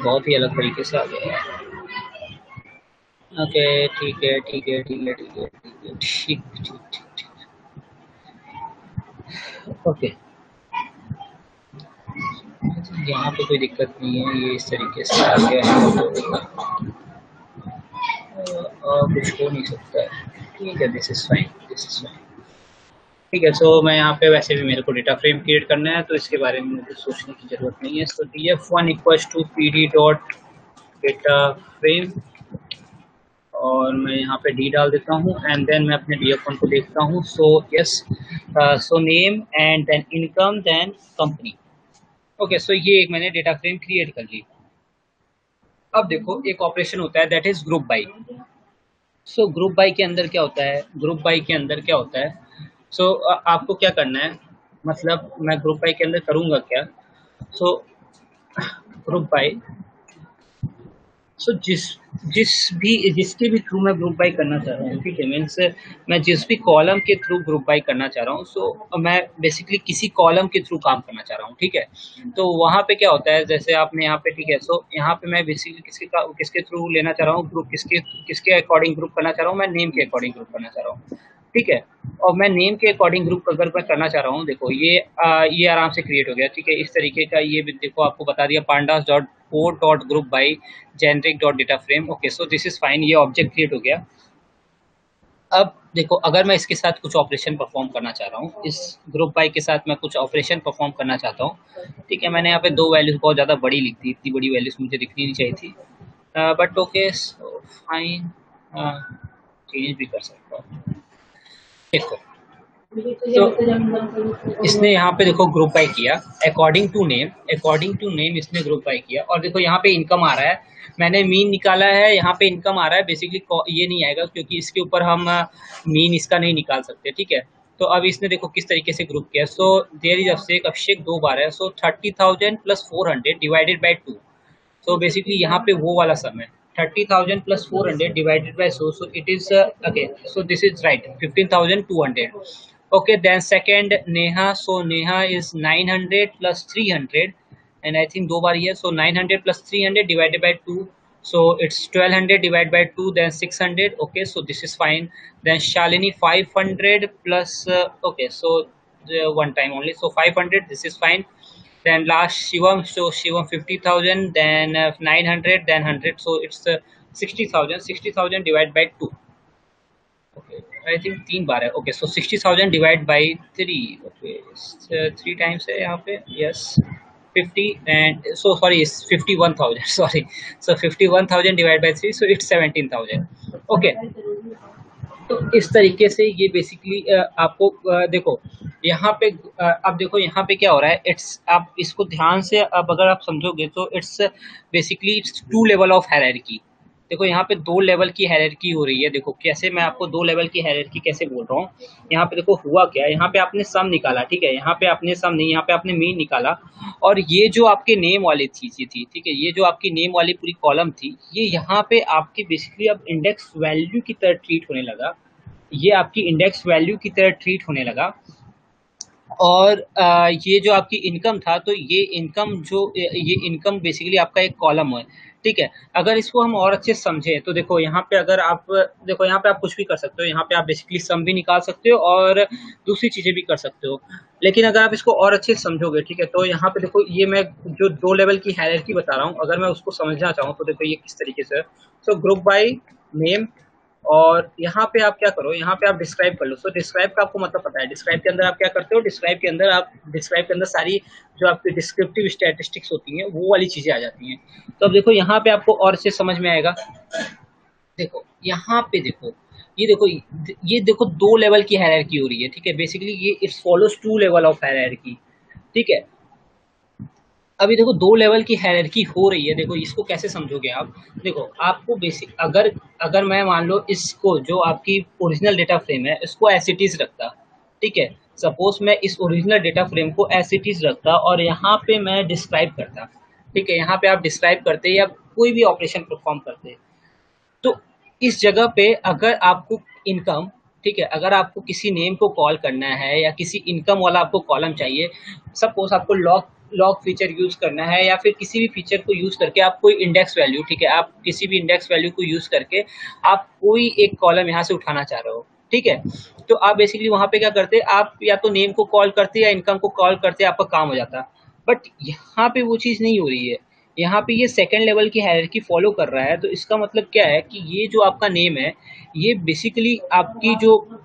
बहुत ही अलग तरीके से आ गया। ओके ठीक है ठीक है ठीक है ठीक है ठीक है ठीक ठीक ठीक ठीक ओके, यहाँ पे कोई दिक्कत नहीं है, ये इस तरीके से आ गया है तो कुछ हो नहीं सकता है। ठीक है, this is fine, this is fine. ठीक है, सो मैं यहाँ पे वैसे भी मेरे को डेटा फ्रेम क्रिएट करना है तो इसके बारे में मुझे सोचने की ज़रूरत नहीं है। So df1 equals to pd dot data frame, और मैं यहाँ पे डी डाल देता हूँ एंड देन मैं अपने df1 को देखता हूँ। So yes, so name and then income then company. Okay, so ये एक मैंने डेटा फ्रेम क्रिएट कर ली। अब देखो एक ऑपरेशन होता है that is group by. So group by के अंदर क्या होता है, ग्रुप बाई के अंदर क्या होता है, सो आपको क्या करना है, मतलब मैं ग्रुप बाई के अंदर करूँगा क्या। सो ग्रुप बाई, सो जिसके भी थ्रू मैं ग्रुप बाई करना चाह रहा हूँ, ठीक है, मीन्स मैं जिस भी कॉलम के थ्रू ग्रुप बाई करना चाह रहा हूँ, सो मैं बेसिकली किसी कॉलम के थ्रू काम करना चाह रहा हूँ, ठीक है। तो वहाँ पे क्या होता है, जैसे आपने यहाँ पे, ठीक है, सो यहाँ पे मैं बेसिकली किसके थ्रू लेना चाह रहा हूँ ग्रुप, किसके अकॉर्डिंग ग्रुप करना चाह रहा हूँ, मैं नेम के अकॉर्डिंग ग्रुप करना चाह रहा हूँ, ठीक है। और मैं नेम के अकॉर्डिंग ग्रुप अगर मैं करना चाह रहा हूँ, देखो ये आराम से क्रिएट हो गया, ठीक है, इस तरीके का। ये देखो आपको बता दिया pandas dot four dot group by generic dot data frame. Okay, so this is fine, ये ऑब्जेक्ट क्रिएट हो गया। अब देखो अगर मैं इसके साथ कुछ ऑपरेशन परफॉर्म करना चाह रहा हूँ, इस ग्रुप बाई के साथ मैं कुछ ऑपरेशन परफॉर्म करना चाहता हूँ, ठीक है। मैंने यहाँ पे दो वैल्यूज बहुत ज़्यादा बड़ी लिख दी, इतनी बड़ी वैल्यूज मुझे दिखनी नहीं चाहिए थी, बट ओके फाइन, चेंज भी कर सकता हूँ। देखो तो इसने यहाँ पे देखो ग्रुप बाई किया अकॉर्डिंग टू नेम इसने ग्रुप बाई किया, और देखो यहाँ पे इनकम आ रहा है, मैंने मीन निकाला है, यहाँ पे इनकम आ रहा है। बेसिकली ये नहीं आएगा क्योंकि इसके ऊपर हम मीन इसका नहीं निकाल सकते, ठीक है। तो अब इसने देखो किस तरीके से ग्रुप किया। सो देयर इज अभिषेक दो बार है, सो 30,000 plus 400 divided by 2। So basically यहाँ पे वो वाला सम है 30,000 plus 400 divided by so it is okay, so this is right 15,200. Okay, then second Neha, so Neha is 900 plus 300 and I think दो बार ही है, so 900 plus 300 divided by 2, so it's 1200 divided by 2, then 600. Okay, so this is fine. Then Shalini 500 plus okay, so one time only, so 500, this is fine. Then last Shivam, so Shivam 50,000, then 900, then 100, so it's 60,000. 60,000 divided by 2. Okay, I think तीन बार है. Okay, so 60,000 divided by 3. Okay, three times है यहाँ पे. Yes, 50 and so sorry, it's 51,000. Sorry, so 51,000 divided by 3, so it's 17,000. Okay. तो इस तरीके से ये बेसिकली आपको देखो यहाँ पे अब देखो यहाँ पे क्या हो रहा है, इट्स आप इसको ध्यान से अब अगर आप समझोगे तो it's basically it's two level of hierarchy. देखो यहाँ पे दो लेवल की हायरार्की हो रही है। देखो कैसे मैं आपको दो लेवल की हायरार्की कैसे बोल रहा हूँ। यहाँ पे देखो हुआ क्या, यहाँ पे आपने सम निकाला, ठीक है, यहाँ पे आपने सम नहीं, यहाँ पे आपने मीन निकाला, और ये जो आपके नेम वाली चीज़ थी, ठीक है, ये जो आपकी नेम वाली पूरी कॉलम थी, ये यहाँ पे आपकी बेसिकली अब इंडेक्स वैल्यू की तरह ट्रीट होने लगा। ये आपकी इंडेक्स वैल्यू की तरह ट्रीट होने लगा। और ये जो आपकी इनकम था, तो ये इनकम बेसिकली आपका एक कॉलम है, ठीक है। अगर इसको हम और अच्छे से समझें तो देखो यहाँ पे अगर आप देखो यहाँ पे आप कुछ भी कर सकते हो, यहाँ पे आप बेसिकली सम भी निकाल सकते हो और दूसरी चीज़ें भी कर सकते हो। लेकिन अगर आप इसको और अच्छे से समझोगे, ठीक है, तो यहाँ पे देखो ये मैं जो दो लेवल की हायरार्की बता रहा हूँ, अगर मैं उसको समझना चाहूँ तो देखो ये किस तरीके से। सो ग्रुप बाय नेम, और यहाँ पे आप क्या करो, यहाँ पे आप डिस्क्राइब कर लो। सो डिस्क्राइब का आपको मतलब पता है, डिस्क्राइब के अंदर आप क्या करते हो, डिस्क्राइब के अंदर सारी जो आपकी डिस्क्रिप्टिव स्टैटिस्टिक्स होती हैं वो वाली चीज़ें आ जाती हैं। तो अब देखो यहाँ पे आपको और से समझ में आएगा। देखो यहाँ पे देखो ये देखो दो लेवल की हायरार्की हो रही है, ठीक है। बेसिकली ये it's follows two level of hierarchy, ठीक है। अभी देखो दो लेवल की हायरार्की हो रही है। देखो इसको कैसे समझोगे आप, देखो आपको बेसिक अगर मैं मान लो इसको जो आपकी ओरिजिनल डेटा फ्रेम है इसको एज इट इज रखता, ठीक है, सपोज मैं इस ओरिजिनल डेटा फ्रेम को एज इट इज रखता और यहाँ पे मैं डिस्क्राइब करता, ठीक है, यहाँ पे आप डिस्क्राइब करते या कोई भी ऑपरेशन परफॉर्म करते, तो इस जगह पे अगर आपको इनकम ठीक है, अगर आपको किसी नेम को कॉल करना है या किसी इनकम वाला आपको कॉलम चाहिए, सपोज आपको लॉग लॉग फीचर यूज करना है या फिर किसी भी फीचर को यूज करके आप कोई इंडेक्स वैल्यू, ठीक है, आप किसी भी इंडेक्स वैल्यू को यूज करके आप कोई एक कॉलम यहाँ से उठाना चाह रहे हो, ठीक है, तो आप बेसिकली वहां पे क्या करते, आप या तो नेम को कॉल करते या इनकम को कॉल करते, आपका काम हो जाता। बट यहाँ पे वो चीज नहीं हो रही है, यहाँ पे ये सेकंड लेवल की हायरार्की फॉलो कर रहा है। तो इसका मतलब क्या है कि ये जो आपका नेम है, ये बेसिकली आपकी जो,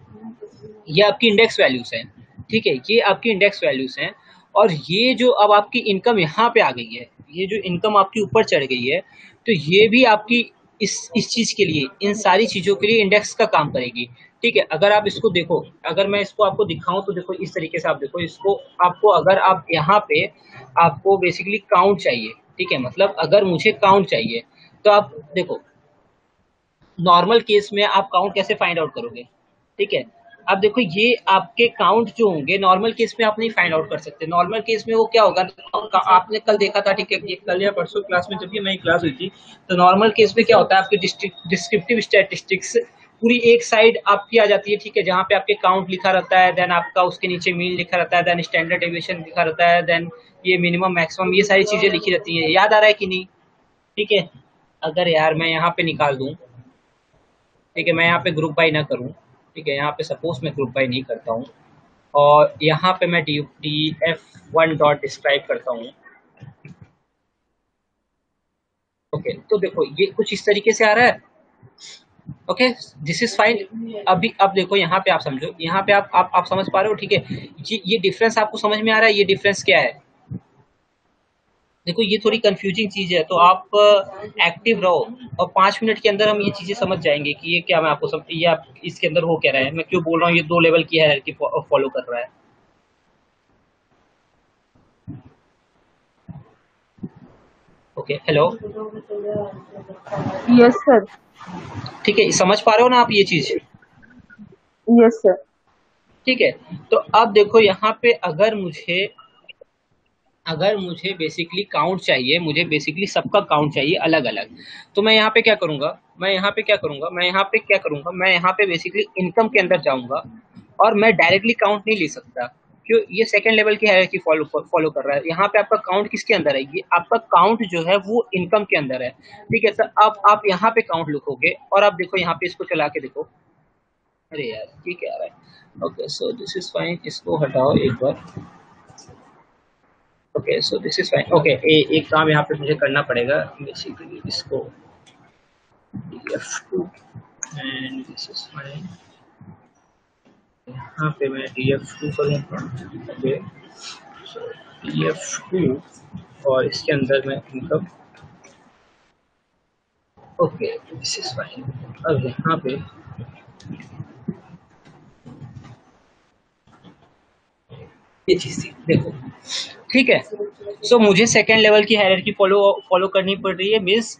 ये आपकी इंडेक्स वैल्यूज हैं, ठीक है, ये आपकी इंडेक्स वैल्यूज हैं। और ये जो अब आपकी इनकम यहाँ पे आ गई है, ये जो इनकम आपकी ऊपर चढ़ गई है, तो ये भी आपकी इस चीज के लिए, इन सारी चीजों के लिए इंडेक्स का काम करेगी, ठीक है। अगर आप इसको देखो, अगर मैं इसको आपको दिखाऊं तो देखो इस तरीके से आप देखो इसको, आपको अगर आप यहाँ पे आपको बेसिकली काउंट चाहिए, ठीक है, मतलब अगर मुझे काउंट चाहिए तो आप देखो नॉर्मल केस में आप काउंट कैसे फाइंड आउट करोगे, ठीक है। अब देखो ये आपके काउंट जो होंगे नॉर्मल केस में आप नहीं फाइंड आउट कर सकते। नॉर्मल केस में वो क्या होगा, आपने कल देखा था, ठीक है, ये कल या परसों क्लास में जब भी हमारी क्लास हुई थी, तो नॉर्मल केस में क्या होता है, आपकी डिस्क्रिप्टिव स्टैटिस्टिक्स पूरी एक साइड आपकी आ जाती है, ठीक है, जहाँ पे आपके काउंट लिखा रहता है, देन आपका उसके नीचे मीन लिखा रहता है, देन स्टैंडर्ड डेविएशन लिखा रहता है, देन ये मिनिमम मैक्सिमम, ये सारी चीजें लिखी रहती है। याद आ रहा है कि नहीं, ठीक है। अगर यार मैं यहाँ पे निकाल दूं, ठीक है, मैं यहाँ पे ग्रुप बाई ना करूँ, ठीक है, यहाँ पे सपोज मैं ग्रुप बाई नहीं करता हूँ और यहाँ पे मैं df1 डॉट डिस्क्राइब करता हूँ, ओके, तो देखो ये कुछ इस तरीके से आ रहा है, ओके, दिस इज फाइन। अभी अब देखो यहाँ पे आप समझो, यहाँ पे आप समझ पा रहे हो, ठीक है, ये डिफरेंस आपको समझ में आ रहा है, ये डिफरेंस क्या है। देखो ये थोड़ी कंफ्यूजिंग चीज है, तो आप एक्टिव रहो और 5 मिनट के अंदर हम ये चीजें समझ जाएंगे कि ये क्या, मैं आपको सब ये आप इसके अंदर हो क्या रहा है, मैं क्यों बोल रहा हूँ ये 2 लेवल की हायरार्की फॉलो कर रहा है। Okay, hello, yes sir. ठीक है, समझ पा रहे हो ना आप ये चीज, यस सर। ठीक है। तो अब देखो यहाँ पे अगर मुझे बेसिकली काउंट चाहिए, मुझे बेसिकली सबका काउंट चाहिए अलग अलग, तो मैं यहाँ पे क्या करूंगा, मैं यहाँ पे बेसिकली इनकम के अंदर जाऊंगा और मैं डायरेक्टली काउंट नहीं ले सकता, क्यों, ये सेकंड लेवल की हायरार्की फॉलो कर रहा है। यहाँ पे आपका काउंट किसके अंदर है, ये आपका काउंट जो है वो इनकम के अंदर है, ठीक है सर। अब आप यहाँ पे काउंट लिखोगे और आप देखो यहाँ पे इसको चला के देखो, अरे यार ये क्या आ रहा है, okay, so this is fine, इसको हटाओ एक बार, okay, so this is fine, okay, एक काम यहाँ पे मुझे करना पड़ेगा, बेसिकली इसको df2 and this is fine, यहाँ पे मैं df2 करूँगा, ओके, सो df2 और इसके अंदर मैं income, okay, this is fine. अब यहाँ पे ये चीज थी, देखो, ठीक है। सो मुझे सेकेंड लेवल की हायरार्की फॉलो करनी पड़ रही है, मीन्स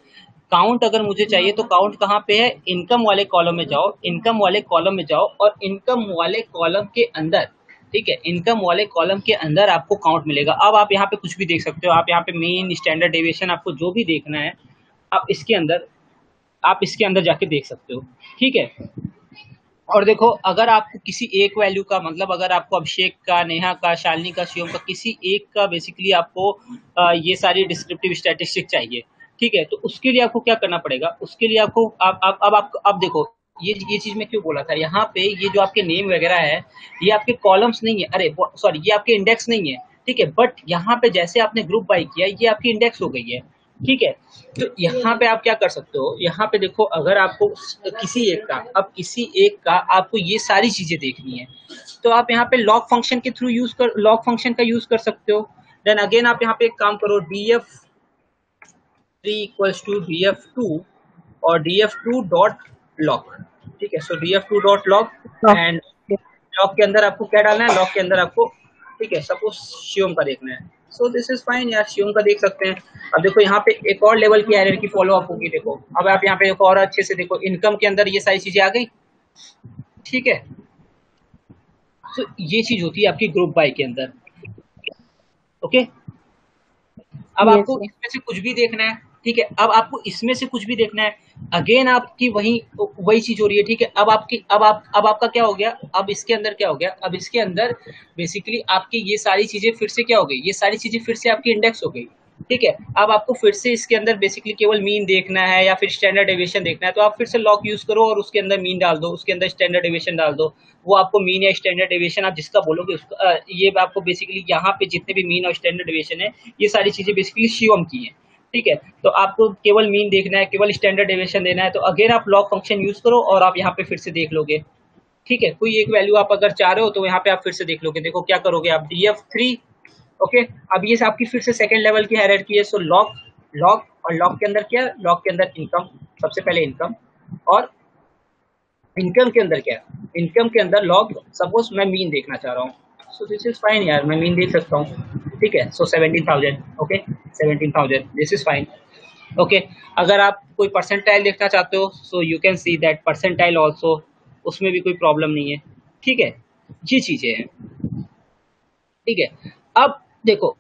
काउंट अगर मुझे चाहिए तो काउंट कहाँ पे है, इनकम वाले कॉलम में जाओ, इनकम वाले कॉलम में जाओ और इनकम वाले कॉलम के अंदर, ठीक है, इनकम वाले कॉलम के अंदर आपको काउंट मिलेगा। अब आप यहाँ पे कुछ भी देख सकते हो, आप यहाँ पे मीन, स्टैंडर्ड डेविएशन, आपको जो भी देखना है आप इसके अंदर जाके देख सकते हो, ठीक है। और देखो अगर आपको किसी एक वैल्यू का, मतलब अगर आपको अभिषेक का, नेहा का, शालिनी का, शिवम का, किसी एक का बेसिकली आपको ये सारी डिस्क्रिप्टिव स्टैटिस्टिक चाहिए, ठीक है, तो उसके लिए आपको क्या करना पड़ेगा, उसके लिए आपको अब देखो ये चीज मैं क्यों बोला था, यहाँ पे ये जो आपके नेम वगैरह है ये आपके कॉलम्स नहीं है, अरे सॉरी, ये आपके इंडेक्स नहीं है, ठीक है, बट यहाँ पे जैसे आपने ग्रुप बाई किया ये आपकी इंडेक्स हो गई है, ठीक है। तो यहाँ पे आप क्या कर सकते हो, यहाँ पे देखो अगर आपको किसी एक का आपको ये सारी चीजें देखनी है, तो आप यहाँ पे लॉग फंक्शन के थ्रू लॉग फंक्शन का यूज कर सकते हो। देन अगेन आप यहाँ पे एक काम करो, df3 इक्वल्स टू df2 और df2 डॉट लॉग, ठीक है, सो df2 dot log and log के अंदर आपको क्या डालना है, लॉग के अंदर आपको, ठीक है, सपोज शिवम का देखना है, सो दिस इज फाइन यार, शिवम का देख सकते हैं। अब देखो यहाँ पे एक और लेवल की हायरार्की फॉलो अप होगी, देखो अब आप यहाँ पे एक और अच्छे से देखो, इनकम के अंदर ये सारी चीजें आ गई, ठीक है। तो ये चीज होती है आपकी ग्रुप बाय के अंदर, ओके। अब आपको इसमें से कुछ भी देखना है, ठीक है। अब आपको इसमें से कुछ भी देखना है, अगेन आपकी वही चीज हो रही है, ठीक है। अब आपका क्या हो गया, अब इसके अंदर क्या हो गया, अब इसके अंदर बेसिकली आपकी ये सारी चीजें फिर से क्या हो गई, ये सारी चीजें फिर से आपकी इंडेक्स हो गई, ठीक है। अब आपको फिर से इसके अंदर बेसिकली केवल मीन देखना है या फिर स्टैंडर्ड डेविएशन देखना है, तो आप फिर से लॉक यूज करो और उसके अंदर मीन डाल दो, उसके अंदर स्टैंडर्ड डेविएशन डाल दो। वो आपको मीन या स्टैंडर्ड डेविएशन आप जिसका बोलोगे उसका, ये आपको बेसिकली यहाँ पे जितने भी मीन और स्टैंडर्ड डेविएशन है, ये सारी चीजें बेसिकली शिवम की है, ठीक है। तो आपको केवल मीन देखना है, केवल स्टैंडर्ड डेविएशन देना है, तो अगेन आप लॉक फंक्शन यूज करो और आप यहाँ पे फिर से देख लोगे, ठीक है। कोई एक वैल्यू आप अगर चाह रहे हो तो यहाँ पे आप फिर से देख लोगे। देखो क्या करोगे आप, df3, ओके। अब ये आपकी फिर से सेकंड लेवल की हायरार्की है। सो लॉक, लॉक और लॉक के अंदर क्या, लॉक के अंदर इनकम, सबसे पहले इनकम, और इनकम के अंदर क्या, इनकम के अंदर लॉग, सपोज मैं मीन देखना चाह रहा हूँ, सो दिस इज फाइन यार, मैं मीन देख सकता हूँ, ठीक है। सो 17,000, okay, 17,000, this is fine, okay. अगर आप कोई परसेंटाइल देखना चाहते हो, so you can see that percentile also, उसमें भी कोई प्रॉब्लम नहीं है, ठीक है। ये चीजें हैं, ठीक है। अब देखो,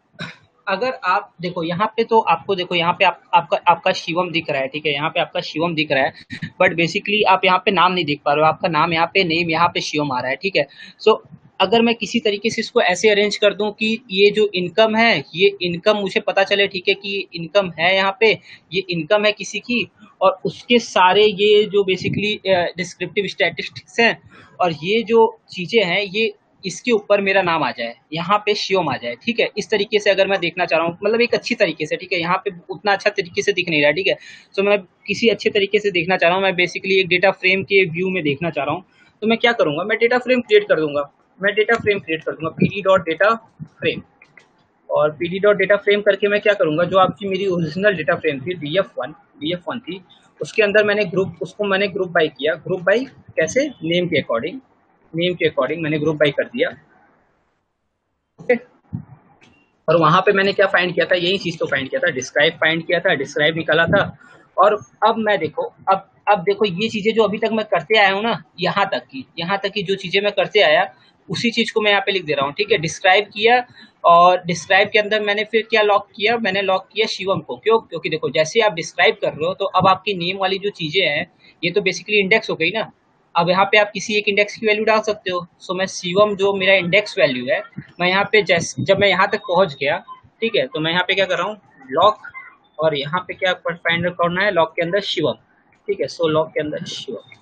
अगर आप देखो यहाँ पे, तो आपको देखो यहाँ पे आपका शिवम दिख रहा है, ठीक है। यहाँ पे आपका शिवम दिख रहा है, बट बेसिकली आप यहाँ पे नाम नहीं देख पा रहे हो, आपका नाम यहाँ पे, नेम यहाँ पे शिवम आ रहा है, ठीक है। सो अगर मैं किसी तरीके से इसको ऐसे अरेंज कर दूं कि ये जो इनकम है, ये इनकम मुझे पता चले, ठीक है, कि ये इनकम है, यहाँ पे ये इनकम है किसी की, और उसके सारे ये जो बेसिकली डिस्क्रिप्टिव स्टैटिस्टिक्स हैं और ये जो चीजें हैं, ये इसके ऊपर मेरा नाम आ जाए, यहाँ पे शिवम आ जाए, ठीक है। इस तरीके से अगर मैं देखना चाह रहा हूँ, मतलब एक अच्छी तरीके से, ठीक है। यहाँ पे उतना अच्छा तरीके से दिख नहीं रहा है, ठीक है। सो मैं किसी अच्छे तरीके से देखना चाह रहा हूँ, मैं बेसिकली एक डेटा फ्रेम के व्यू में देखना चाह रहा हूँ, तो मैं क्या करूँगा, मैं डेटा फ्रेम क्रिएट कर दूंगा, मैं डेटा फ्रेम क्रिएट कर दूंगा, pd.data-frame, और pd.data-frame करके मैं क्या करूँगा, जो आपकी मेरी ओरिजिनल डेटा फ्रेम थी df1 थी, उसके अंदर मैंने ग्रुप बाई किया, ग्रुप बाई कैसे, नेम के अकॉर्डिंग मैंने ग्रुप बाई कर दिया, ओके। और वहां पे मैंने क्या फाइंड किया था, यही चीज तो फाइंड किया था, डिस्क्राइब फाइंड किया था, डिस्क्राइब निकाला था। और अब मैं देखो, अब देखो ये चीजें जो अभी तक मैं करते आया हूँ ना, यहाँ तक की जो चीजें मैं करते आया, उसी चीज को मैं यहाँ पे लिख दे रहा हूँ, ठीक है। डिस्क्राइब किया, और डिस्क्राइब के अंदर मैंने फिर क्या लॉक किया, मैंने लॉक किया शिवम को, क्यों, क्योंकि देखो जैसे आप डिस्क्राइब कर रहे हो, तो अब आपकी नेम वाली जो चीजें हैं, ये तो बेसिकली इंडेक्स हो गई ना। अब यहाँ पे आप किसी एक इंडेक्स की वैल्यू डाल सकते हो। सो मैं शिवम जो मेरा इंडेक्स वैल्यू है, मैं यहाँ पे जब मैं यहाँ तक पहुँच गया, ठीक है, तो मैं यहाँ पे क्या कर रहा हूँ, लॉक, और यहाँ पे क्या फाइंड करना है, लॉक के अंदर शिवम, ठीक है। सो लॉक के अंदर शिवम,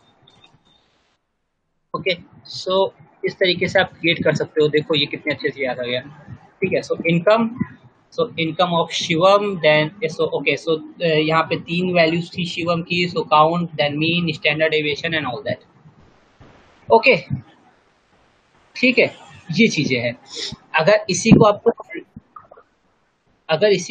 ओके। सो इस तरीके से आप क्रिएट कर सकते हो। देखो ये कितने अच्छे से याद आ गया, ठीक है। So income of Shivam, then so okay, so यहाँ पे 3 वैल्यूज थी शिवम की, so count, then mean, standard deviation and all that, okay, ठीक है। ये चीजें हैं। अगर इसी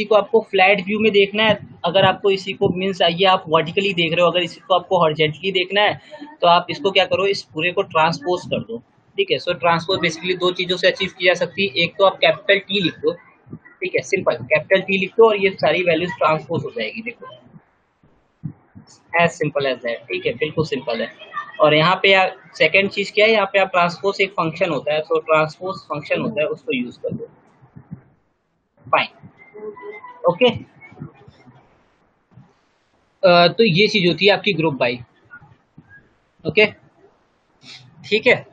को आपको फ्लैट व्यू में देखना है, अगर आपको इसी को मीन्स ये आप वर्टिकली देख रहे हो, अगर इसी को आपको हॉरिजॉन्टली देखना है, तो आप इसको क्या करो, इस पूरे को ट्रांसपोज कर दो, ठीक है। सो ट्रांसपोज बेसिकली 2 चीजों से अचीव की जा सकती है, एक तो आप कैपिटल टी लिख दो, ठीक है, सिंपल कैपिटल टी लिख दो, और ये सारी वैल्यूज ट्रांसपोज हो जाएगी, देखो एज सिंपल एज दैट, ठीक है, बिल्कुल सिंपल है। और यहाँ पे सेकंड चीज क्या है, यहाँ पे आप ट्रांसपोज एक फंक्शन होता है, सो ट्रांसपोज फंक्शन होता है, उसको यूज कर दो, फाइन, ओके। तो ये चीज होती है आपकी ग्रुप बाई, ओके, ठीक है,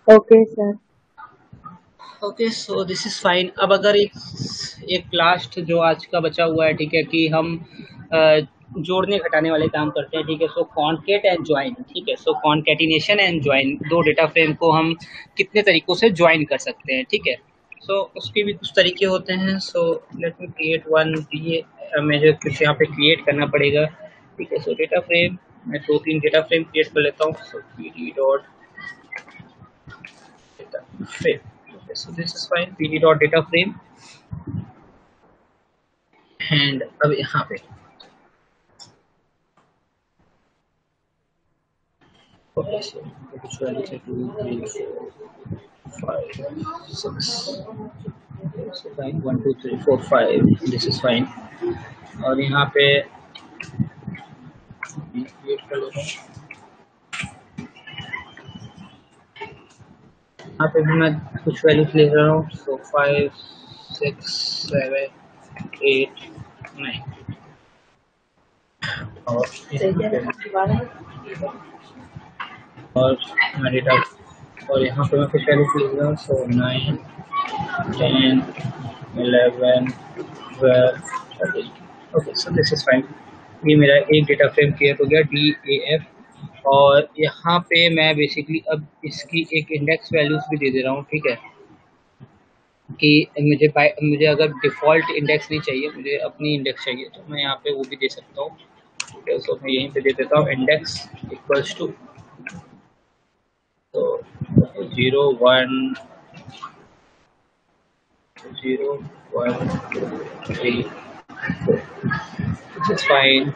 okay sir. Okay. So this is fine. अब अगर एक लास्ट जो आज का बचा हुआ है, ठीक है, कि हम जोड़ने घटाने वाले काम करते हैं, ठीक है। सो कॉन्केट एंड ज्वाइन, ठीक है। So concatenation and join, 2 data frame को हम कितने तरीकों से ज्वाइन कर सकते हैं, ठीक है। सो उसके भी कुछ तरीके होते हैं। So let me create one, ये मुझे कुछ यहाँ पे क्रिएट करना पड़ेगा, ठीक है। सो डेटा फ्रेम, मैं 2-3 डेटा फ्रेम क्रिएट कर लेता हूँ। सो pd.data frame, okay, so this is fine, pd.data-frame, and अब यहाँ पे okay, so which value is 2, 3, 4, 5, 6, okay, so fine, 1, 2, 3, 4, 5, this is fine। और यहाँ पे क्रिएट कर लेता हूँ, यहाँ पे भी मैं कुछ वैल्यूज ले रहा हूँ। सो 5, 6, 7, 8, नहीं, और मैं डेटा, और यहाँ पे मैं कुछ वैल्यूज लिख रहा हूँ, सो 9, 10, 11, 12, 13। Okay, so this is fine. ये मेरा एक डेटा फ्रेम क्रिएट हो गया DAF, और यहाँ पे मैं बेसिकली अब इसकी एक इंडेक्स वैल्यूज भी दे दे रहा हूँ, ठीक है, कि मुझे अगर डिफ़ॉल्ट इंडेक्स नहीं चाहिए, मुझे अपनी इंडेक्स चाहिए, तो मैं यहाँ पे वो भी दे सकता हूँ, ठीक है। सो मैं यहीं पे दे देता हूँ इंडेक्स इक्वल्स टू, तो 0 1 0 1 2 3 4, which is fine।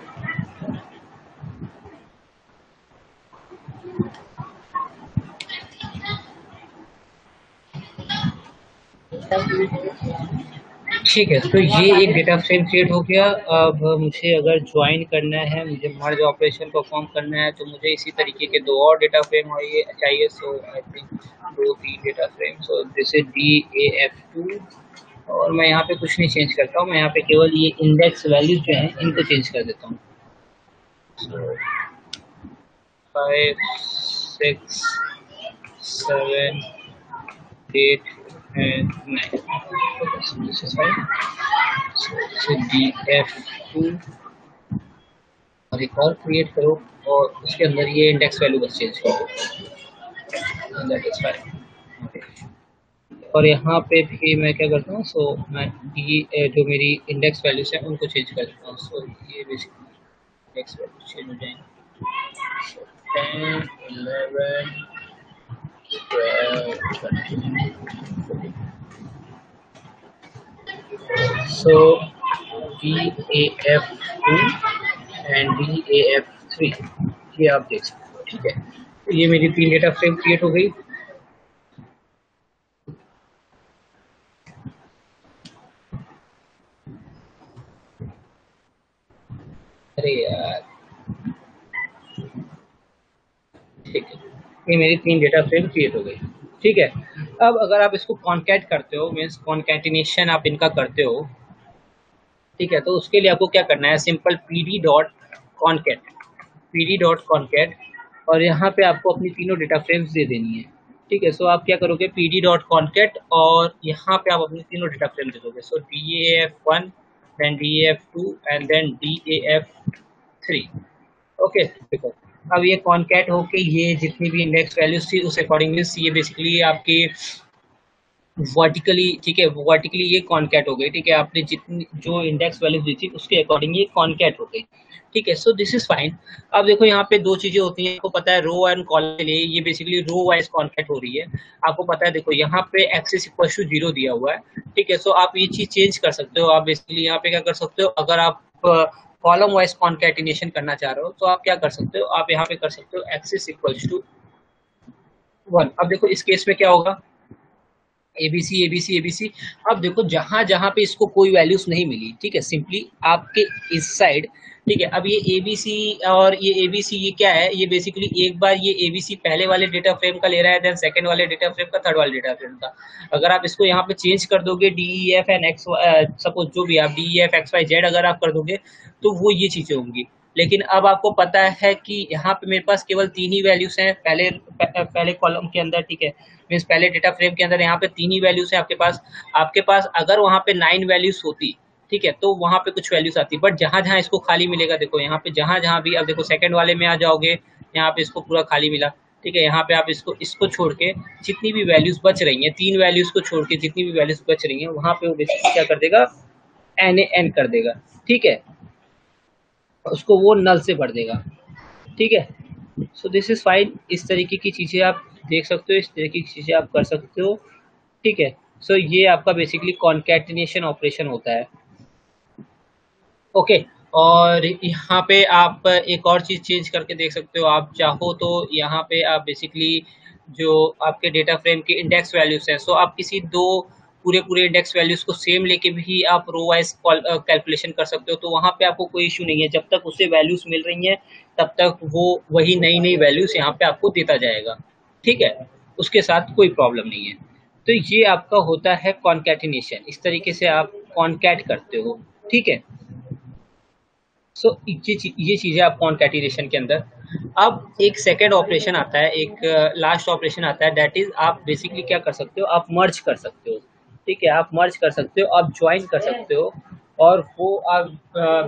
ठीक है, तो ये एक डेटा फ्रेम क्रिएट हो गया। अब मुझे अगर ज्वाइन करना है, मुझे मर्ज ऑपरेशन परफॉर्म करना है, तो मुझे इसी तरीके के दो और डेटा फ्रेम चाहिए। So I think 2-3 data frame. So this is DAF2, और मैं यहाँ पे कुछ नहीं चेंज करता हूँ, मैं यहाँ पे केवल ये इंडेक्स वैल्यूज जो हैं इनको चेंज कर देता हूँ। सो 5 6 7 8 and 9। So this is fine। So this is DF2, और एक और क्रिएट करो, और उसके अंदर ये इंडेक्स वैल्यू बस चेंज करो, दैट इज फाइन। और यहाँ पे भी मैं क्या करता हूँ, सो मैं जो मेरी इंडेक्स वैल्यूज है उनको चेंज कर देता हूँ। सो ये बेसिकली इंडेक्स वैल्यू चेंज हो जाएंगे। सो 10 11 12 13 सो DAF2 एंड DAF3, ये आप देख सकते हो, ठीक है। तो ये मेरी 3 डेटा फ्रेम क्रिएट हो गई। अरे यार, ठीक है, ये मेरी 3 डेटा फ्रेम क्रिएट हो गई, ठीक है। अब अगर आप इसको कॉन्कैट करते हो, मीन्स कॉन्कैटिनेशन आप इनका करते हो, ठीक है, तो उसके लिए आपको क्या करना है, सिंपल PD डॉट कॉन्कैट, और यहाँ पे आपको अपनी तीनों डेटा फ्रेम्स दे देनी है, ठीक है। सो आप क्या करोगे, PD डॉट कॉन्कैट, और यहाँ पे आप अपनी तीनों डेटा फ्रेम दे दोगे। So DAF1, then DAF2 and then DAF3। Okay, देखो अब ये कॉन्कैट होके ये जितनी भी इंडेक्स वैल्यूज थी उस अकॉर्डिंगली ये बेसिकली आपके वर्टिकली, ठीक है, वर्टिकली ये कॉन्कैट हो गई, ठीक है। आपने जितनी जो इंडेक्स वैल्यूज दी थी उसके अकॉर्डिंग ये कॉन्कैट हो गई, ठीक है। So this is fine. अब देखो यहाँ पे दो चीजें होती हैं, आपको पता है रो एंड कॉलम के लिए ये बेसिकली रो वाइज कॉन्कैट हो रही है, आपको पता है। देखो यहाँ पे एक्सिस इक्वल टू 0 दिया हुआ है, ठीक है। सो आप ये चीज चेंज कर सकते हो, आप बेसिकली यहाँ पे क्या कर सकते हो, अगर आप कॉलम वाइज कॉन्कैटिनेशन करना चाह रहे हो तो आप क्या कर सकते हो, आप यहाँ पे कर सकते हो एक्सिस इक्वल टू 1। अब देखो इस केस में क्या होगा, ABC ABC ABC। अब देखो जहां जहां पे इसको कोई वैल्यूज नहीं मिली, ठीक है, सिंपली आपके इस साइड, ठीक है। अब ये ABC और ये ABC ये क्या है, ये बेसिकली एक बार ये ABC पहले वाले डेटा फ्रेम का ले रहा है, देन सेकंड वाले डेटा फ्रेम का, थर्ड वाले डेटा फ्रेम का। अगर आप इसको यहाँ पे चेंज कर दोगे DEF एंड X, सपोज जो भी आप DEF XYZ अगर आप कर दोगे तो वो ये चीजें होंगी। लेकिन अब आपको पता है कि यहाँ पे मेरे पास केवल 3 ही वैल्यूज हैं पहले कॉलम के अंदर, ठीक है, मीन्स पहले डेटा फ्रेम के अंदर यहाँ पे 3 ही वैल्यूज हैं आपके पास अगर वहाँ पे 9 वैल्यूज होती, ठीक है, तो वहाँ पे कुछ वैल्यूज आती, बट जहाँ जहाँ इसको खाली मिलेगा, देखो यहाँ पे जहाँ जहाँ भी, अब देखो सेकंड वाले में आ जाओगे, यहाँ पे इसको पूरा खाली मिला, ठीक है। यहाँ पे आप इसको छोड़ के जितनी भी वैल्यूज बच रही हैं, 3 वैल्यूज को छोड़ के जितनी भी वैल्यूज बच रही हैं, वहाँ पे वो बेसिकली क्या कर देगा, NaN कर देगा, ठीक है, उसको वो नल से भर देगा, ठीक है। So this is fine. इस तरीके की चीज़ें आप देख सकते हो, इस तरीके की चीज़ें आप कर सकते हो, ठीक है। सो ये आपका बेसिकली कॉन्कैटिनेशन ऑपरेशन होता है, ओके। और यहाँ पे आप एक और चीज़ चेंज करके देख सकते हो, आप चाहो तो यहाँ पे आप बेसिकली जो आपके डेटा फ्रेम के इंडेक्स वैल्यूज हैं, सो आप किसी दो पूरे इंडेक्स वैल्यूज को सेम लेके भी आप रो वाइज कैलकुलेशन कर सकते हो, तो वहाँ पे आपको कोई इशू नहीं है, जब तक उसे वैल्यूज मिल रही हैं तब तक वो वही नई वैल्यूज यहाँ पे आपको देता जाएगा, ठीक है, उसके साथ कोई प्रॉब्लम नहीं है। तो ये आपका होता है कॉन्कैटिनेशन, इस तरीके से आप कॉन्कैट करते हो, ठीक है। सो ये चीज़ें आप कॉन्कैटिनेशन के अंदर। अब एक सेकेंड ऑपरेशन आता है, एक लास्ट ऑपरेशन आता है, दैट इज आप बेसिकली क्या कर सकते हो, आप मर्ज कर सकते हो। ठीक है, आप मर्ज कर सकते हो, आप ज्वाइन कर सकते हो, और वो आप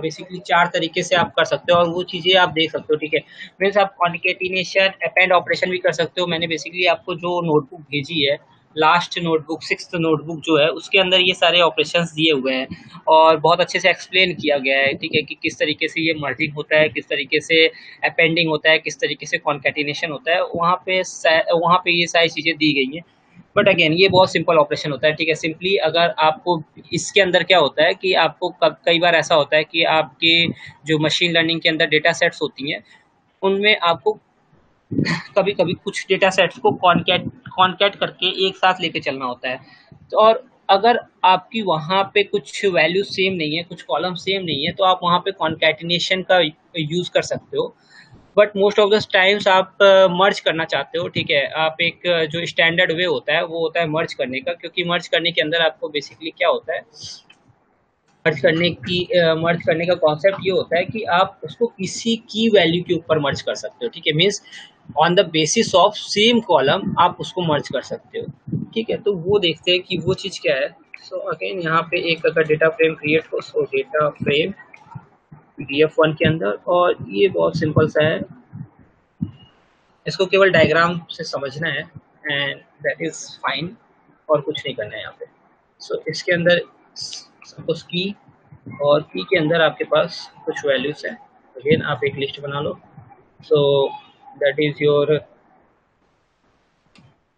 बेसिकली 4 तरीके से आप कर सकते हो, और वो चीज़ें आप देख सकते हो। ठीक है, मीन्स आप कॉन्केटिनेशन अपेंड ऑपरेशन भी कर सकते हो। मैंने बेसिकली आपको जो नोटबुक भेजी है, लास्ट नोटबुक, 6th नोटबुक जो है, उसके अंदर ये सारे ऑपरेशंस दिए हुए हैं और बहुत अच्छे से एक्सप्लेन किया गया है। ठीक है, कि किस तरीके से ये मर्जिंग होता है, किस तरीके से अपेंडिंग होता है, किस तरीके से कॉन्कैटिनेशन होता है, वहाँ पे ये सारी चीज़ें दी गई हैं। बट अगेन ये बहुत सिंपल ऑपरेशन होता है। ठीक है, सिंपली अगर आपको इसके अंदर क्या होता है कि आपको कई बार ऐसा होता है कि आपके जो मशीन लर्निंग के अंदर डेटा सेट्स होती हैं, उनमें आपको कभी कभी कुछ डेटा सेट्स को कॉन्कैट करके एक साथ लेके चलना होता है। तो और अगर आपकी वहाँ पे कुछ वैल्यू सेम नहीं है, कुछ कॉलम सेम नहीं है, तो आप वहाँ पे कॉन्कैटिनेशन का यूज़ कर सकते हो। But most of the times आप मर्ज करना चाहते हो। ठीक है, आप एक जो स्टैंडर्ड वे होता है वो होता है मर्ज करने का, क्योंकि मर्ज करने के अंदर आपको बेसिकली क्या होता है, मर्ज करने का कॉन्सेप्ट ये होता है कि आप उसको किसी की वैल्यू के ऊपर मर्ज कर सकते हो। ठीक है, means on the basis of same column आप उसको मर्ज कर सकते हो। ठीक है, तो वो देखते हैं कि वो चीज़ क्या है। सो अगेन यहाँ पे एक अगर डेटा फ्रेम क्रिएट हो, सो डेटा फ्रेम DF1 के अंदर, और ये बहुत सिंपल सा है, इसको केवल डायग्राम से समझना है एंड दैट इज़ फाइन, और कुछ नहीं करना है यहाँ पे। सो इसके अंदर सपोज की, और की के अंदर आपके पास कुछ वैल्यूज हैं। अगेन आप एक लिस्ट बना लो। So that is your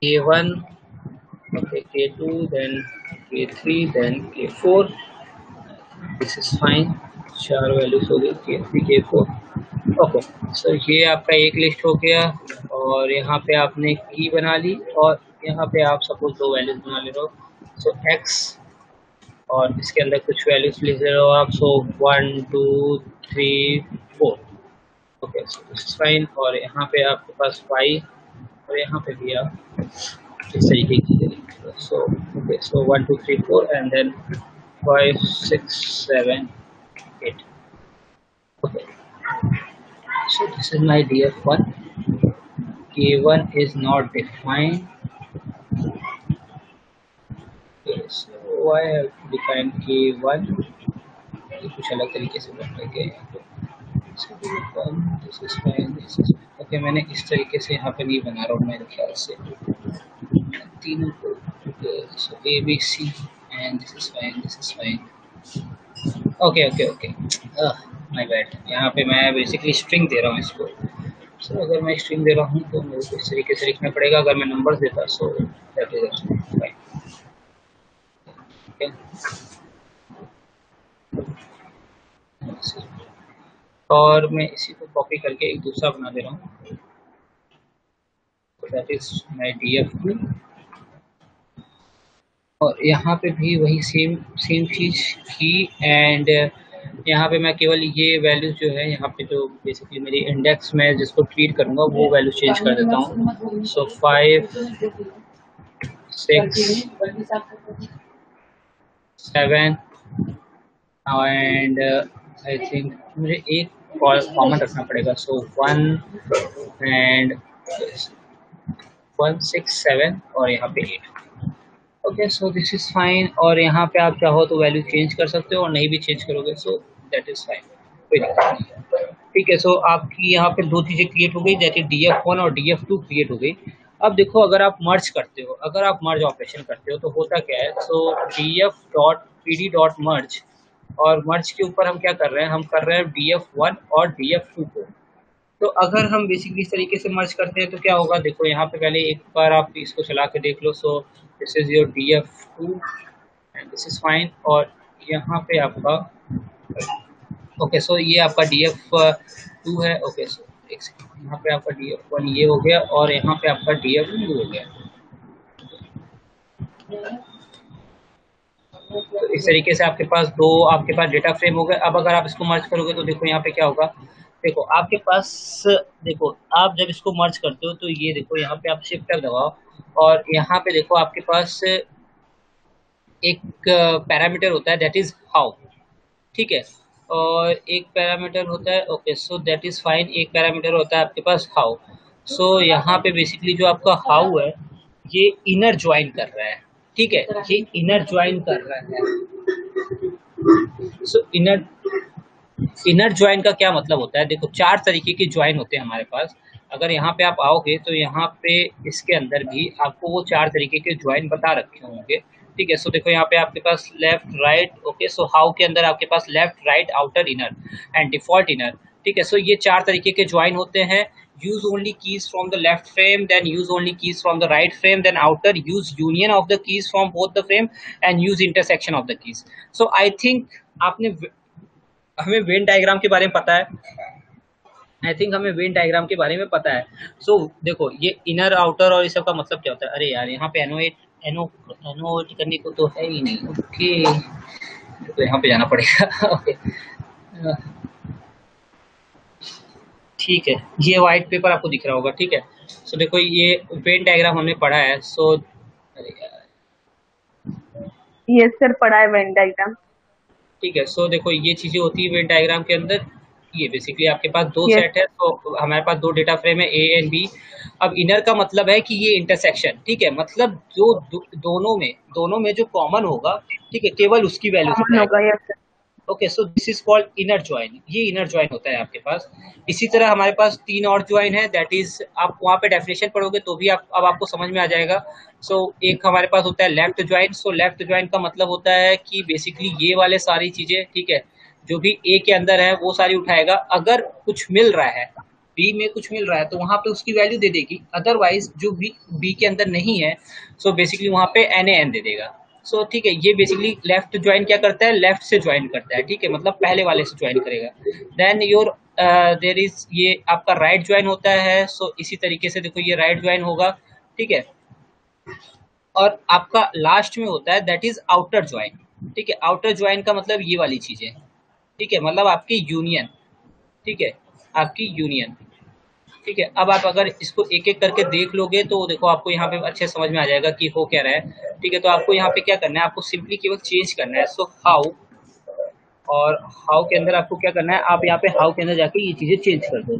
K1, okay, K2, then K3, then K4, this is fine. 4 values हो गई, K3 K4। ओके, सो ये आपका एक लिस्ट हो गया, और यहाँ पे आपने की बना ली, और यहाँ पे आप सपोज 2 वैल्यूज बना ले रहे हो। सो X, और इसके अंदर कुछ वैल्यूज लिख रहे हो आप। सो 1 2 3 4। Okay, so this is fine, और यहाँ पे आपके पास 5, और यहाँ पे भी आप इस तरीके की चीज़ें लिख रहे हो। So okay, so 1 2 3 4 and then 5 6 7 8। Okay, so this is my DF1. K1 is not defined. Okay, so I have to define K1। ये कुछ अलग तरीके से बन रखे हैं। This is fine, this is okay. मैंने इस तरीके से यहाँ पे नहीं बना रहा हूँ मेरे ख्याल से, तीनों को। So A B C and this is fine, this is fine. Okay okay okay, my bad. यहाँ पे मैं बेसिकली स्ट्रिंग दे रहा हूँ इसको। सो अगर मैं स्ट्रिंग दे रहा हूँ तो मेरे को इस तरीके से लिखना पड़ेगा। अगर मैं नंबर्स देता सो दैट इज फाइन। और मैं इसी को कॉपी करके एक दूसरा बना दे रहा हूँ, दैट इज माय DF2। और यहाँ पे भी वही सेम सेम चीज़ की, एंड यहाँ पे मैं केवल ये वैल्यू जो है, यहाँ पे जो बेसिकली मेरी इंडेक्स में जिसको ट्रीट करूँगा वो वैल्यू चेंज कर देता हूँ। सो 5 6 7 एंड आई थिंक मुझे एक कॉमन रखना पड़ेगा। सो 1 एंड 1 6 7 और यहाँ पे 8। Okay, so this is fine, और यहाँ पे आप चाहो तो वैल्यू चेंज कर सकते हो, और नहीं भी चेंज करोगे सो दैट इज फाइन, कोई दिक्कत नहीं। ठीक है, सो आपकी यहाँ पे 2 चीज़ें क्रिएट हो गई, जैसे DF1 और DF2 क्रिएट हो गई। अब देखो, अगर आप मर्ज करते हो, अगर आप मर्ज ऑपरेशन करते हो तो होता क्या है। सो df.pd.merge, और मर्ज के ऊपर हम क्या कर रहे हैं, हम कर रहे हैं DF1 और DF2 को। तो अगर हम बेसिकली इस तरीके से मर्ज करते हैं तो क्या होगा, देखो यहाँ पे पहले एक बार आप इसको चला के देख लो। So this is your DF2 and this is fine, और यहाँ पे आपका ओके, सो ये आपका DF2 है। ओके, सो एक सेकंड, यहाँ पे आपका DF1 ये हो गया, और यहाँ पे आपका DF2 हो गया। तो इस तरीके से आपके पास डेटा फ्रेम हो गए। अब अगर आप इसको मर्ज करोगे तो देखो यहाँ पे क्या होगा। देखो आपके पास, देखो आप जब इसको मर्ज करते हो तो ये देखो यहाँ पे आप शिफ्टर दबाओ, और यहाँ पे देखो आपके पास एक पैरामीटर होता है, दैट इज हाउ। ठीक है, और एक पैरामीटर होता है, okay so that is fine, एक पैरामीटर होता है आपके पास हाउ। सो यहाँ पे बेसिकली जो आपका हाउ है ये इनर ज्वाइन कर रहा है, ठीक है, ये इनर ज्वाइन कर रहा है। सो इनर ज्वाइन का क्या मतलब होता है, देखो चार तरीके के ज्वाइन होते हैं हमारे पास। अगर यहाँ पे आप आओगे तो यहाँ पे इसके अंदर भी आपको वो चार तरीके के ज्वाइन बता रखे होंगे, ठीक है। सो देखो यहाँ पे आपके पास left right, okay, so how के अंदर आपके पास left right outer inner and default inner, ठीक है। सो ये चार तरीके के ज्वाइन होते हैं। use only keys from the left frame, then use only keys from the right frame, then outer use union of the keys from both the frame and use intersection of the keys. So I think आपने हमें Venn diagram के बारे में पता है, I think हमें Venn diagram के बारे में पता है। सो देखो ये इनर आउटर और इस सब का मतलब क्या होता है, अरे यार यहाँ पे एनोट करने को तो है ही नहीं, ओके तो यहाँ पे जाना पड़ेगा ओके ठीक है, ये वाइट पेपर आपको दिख रहा होगा, ठीक है। सो देखो ये वेन डायग्राम हमने पढ़ा है। सो अरे यार यस सर, पढ़ा है वेन डायग्राम, ठीक है। सो देखो ये चीजें होती है वेन डायग्राम के अंदर। ये बेसिकली आपके पास दो Yes. सेट है, तो हमारे पास दो डेटा फ्रेम है ए एंड बी। अब इनर का मतलब है कि ये इंटरसेक्शन, ठीक है, मतलब जो दोनों में जो कॉमन होगा, ठीक है, केवल उसकी वैल्यू कॉमन होगा। Yes sir. Okay, so this is called inner join, ये इनर ज्वाइन होता है आपके पास। इसी तरह हमारे पास तीन और ज्वाइन है, दैट इज आप वहाँ पे डेफिनेशन पढ़ोगे तो भी अब आपको समझ में आ जाएगा। सो एक हमारे पास होता है left join. So left join का मतलब होता है कि बेसिकली ये वाले सारी चीजें, ठीक है, जो भी ए के अंदर है वो सारी उठाएगा। अगर कुछ मिल रहा है, बी में कुछ मिल रहा है तो वहाँ पे उसकी वैल्यू दे देगी, अदरवाइज जो बी के अंदर नहीं है सो बेसिकली वहाँ पे एन दे देगा। सो ठीक है, ये बेसिकली लेफ्ट ज्वाइन क्या करता है, लेफ्ट से ज्वाइन करता है, ठीक है, मतलब पहले वाले से ज्वाइन करेगा। देन योर देयर इज ये आपका राइट ज्वाइन होता है। सो इसी तरीके से देखो ये राइट ज्वाइन होगा, ठीक है। और आपका लास्ट में होता है दैट इज आउटर ज्वाइन, ठीक है। आउटर ज्वाइन का मतलब ये वाली चीजें, ठीक है, मतलब आपकी यूनियन, ठीक है, आपकी यूनियन, ठीक है। अब आप अगर इसको एक एक करके देख लोगे तो देखो आपको यहाँ पे अच्छे समझ में आ जाएगा कि हो क्या रहा है, ठीक है। तो आपको यहाँ पे क्या करना है, आपको सिंपली केवल चेंज करना है। सो हाउ, और हाउ के अंदर आपको क्या करना है, आप यहाँ पे हाउ के अंदर जाके ये चीज़ें चेंज कर दो,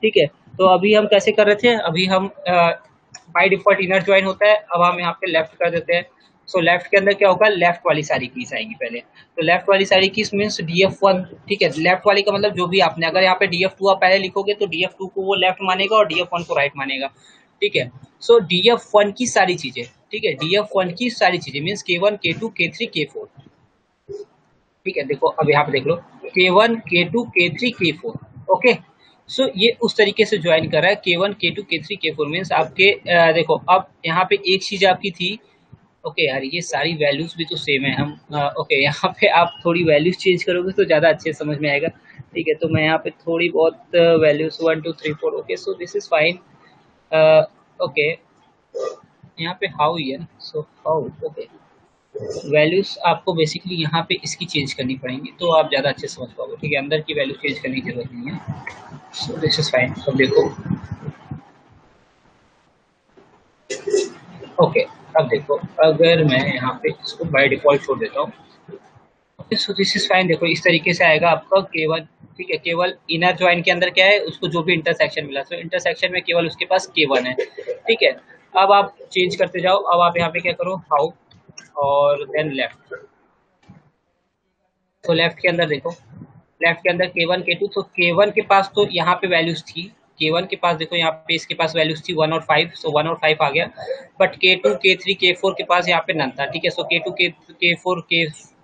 ठीक है। तो अभी हम कैसे कर रहे थे, अभी हम बाय डिफॉल्ट इनर ज्वाइन होता है, अब हम यहाँ पे लेफ्ट कर देते हैं। सो लेफ्ट के अंदर क्या होगा, लेफ्ट वाली सारी कीज आएंगी पहले। तो लेफ्ट वाली सारी कीज मीन्स DF1, ठीक है। लेफ्ट वाली का मतलब जो भी आपने, अगर यहाँ पे DF2 आप पहले लिखोगे तो DF2 को वो लेफ्ट मानेगा और DF1 को राइट मानेगा, ठीक है। सो DF1 की सारी चीजें, ठीक है, DF1 की सारी चीजें means K1 K2 K3 K4, ठीक है। देखो अब यहाँ पे देख लो K1 K2 K3 K4, okay. So ये उस तरीके से ज्वाइन कर रहा है K1 K2 K3 K4 means आपके देखो अब यहाँ पे एक चीज आपकी थी, ओके यार ये सारी वैल्यूज भी तो सेम है, हम ओके यहाँ पे आप थोड़ी वैल्यूज चेंज करोगे तो ज़्यादा अच्छे समझ में आएगा, ठीक है। तो मैं यहाँ पे थोड़ी बहुत values 1 2 3 4, okay, so this is fine, okay. यहाँ पे हाउ ही है ना, सो हाउ, ओके, वैल्यूज आपको बेसिकली यहाँ पे इसकी चेंज करनी पड़ेंगी तो आप ज़्यादा अच्छे समझ पाओगे, ठीक है। अंदर की वैल्यू चेंज करने की जरूरत नहीं है। So this is fine. अब देखो ओके, अब देखो अगर मैं यहाँ पे इसको बाय डिफॉल्ट छोड़ देता हूँ, okay, so this is fine. देखो इस तरीके से आएगा आपका K1, ठीक है। केवल इनर ज्वाइन के अंदर क्या है, उसको जो भी इंटरसेक्शन मिला, तो इंटरसेक्शन में केवल उसके पास K1 है, ठीक है। अब आप चेंज करते जाओ, अब आप यहाँ पे क्या करो, हाउ और देन लेफ्ट। तो लेफ्ट के अंदर देखो, लेफ्ट के अंदर K1 K2, तो K1 के पास तो यहाँ पे वैल्यूज थी, K1 के पास देखो यहाँ पे इसके पास वैल्यूज थी 1 और 5, सो 1 और 5 आ गया। बट K2 K3 K4 के पास यहाँ पे नन था, ठीक है। सो K2 K4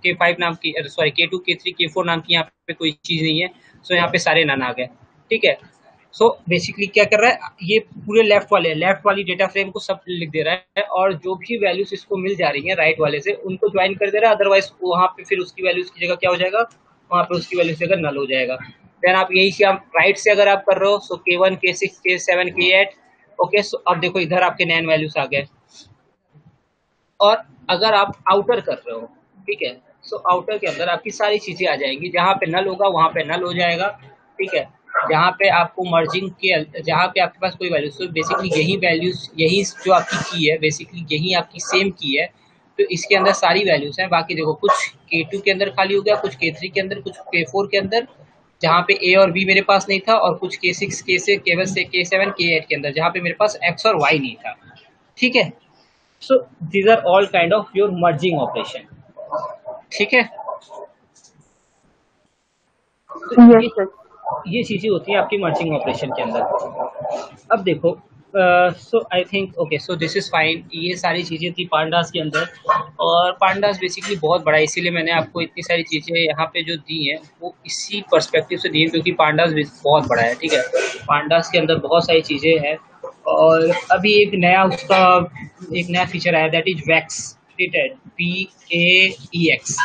K5 नाम की, सॉरी K2 K3 K4 नाम की यहाँ पे कोई चीज़ नहीं है, सो यहाँ पे सारे नन आ गए, ठीक है। सो बेसिकली क्या कर रहा है, ये पूरे लेफ्ट वाली डेटा फ्रेम को सब लिख दे रहा है, और जो भी वैल्यूज इसको मिल जा रही है राइट वाले से उनको ज्वाइन कर दे रहा है, अदरवाइज वहाँ पे फिर उसकी वैल्यूज की जगह क्या हो जाएगा, वहाँ पे उसकी वैल्यू से अगर नल हो जाएगा। देन आप यही से आप राइट से अगर आप कर रहे हो, सो K1 K6 K7 K8, okay. सो अब देखो इधर आपके नैन वैल्यूज आ गए। और अगर आप आउटर कर रहे हो, ठीक है, सो आउटर के अंदर आपकी सारी चीजें आ जाएंगी, जहाँ पे नल होगा वहाँ पे नल हो जाएगा, ठीक है। जहाँ पे आपको मर्जिंग के, जहाँ पे आपके पास कोई वैल्यू, सो बेसिकली यही वैल्यूज, यही जो आपकी की है बेसिकली यही आपकी सेम की है, तो इसके अंदर सारी वैल्यूज हैं। बाकी देखो कुछ K2 के अंदर खाली हो गया, कुछ K3 के अंदर, कुछ K4 के अंदर जहाँ पे A और B मेरे पास नहीं था, और कुछ K6 K6 K7 K8 के अंदर जहाँ पे मेरे पास X और Y नहीं था। ठीक है, so these are all kind of your merging operation. ठीक है, तो यस सर। ये चीजें होती हैं आपकी मर्जिंग ऑपरेशन के अंदर। अब देखो, so I think okay, so this is fine. ये सारी चीजें थी पांडास के अंदर, और पांडास बेसिकली बहुत बड़ा है, इसीलिए मैंने आपको इतनी सारी चीजें यहाँ पे जो दी हैं वो इसी पर्सपेक्टिव से दी हैं, क्योंकि पांडास बहुत बड़ा है। ठीक है, पांडास के अंदर बहुत सारी चीजें हैं, और अभी एक नया फीचर आया, दैट इज वैक्स। ठीक है, WAEX।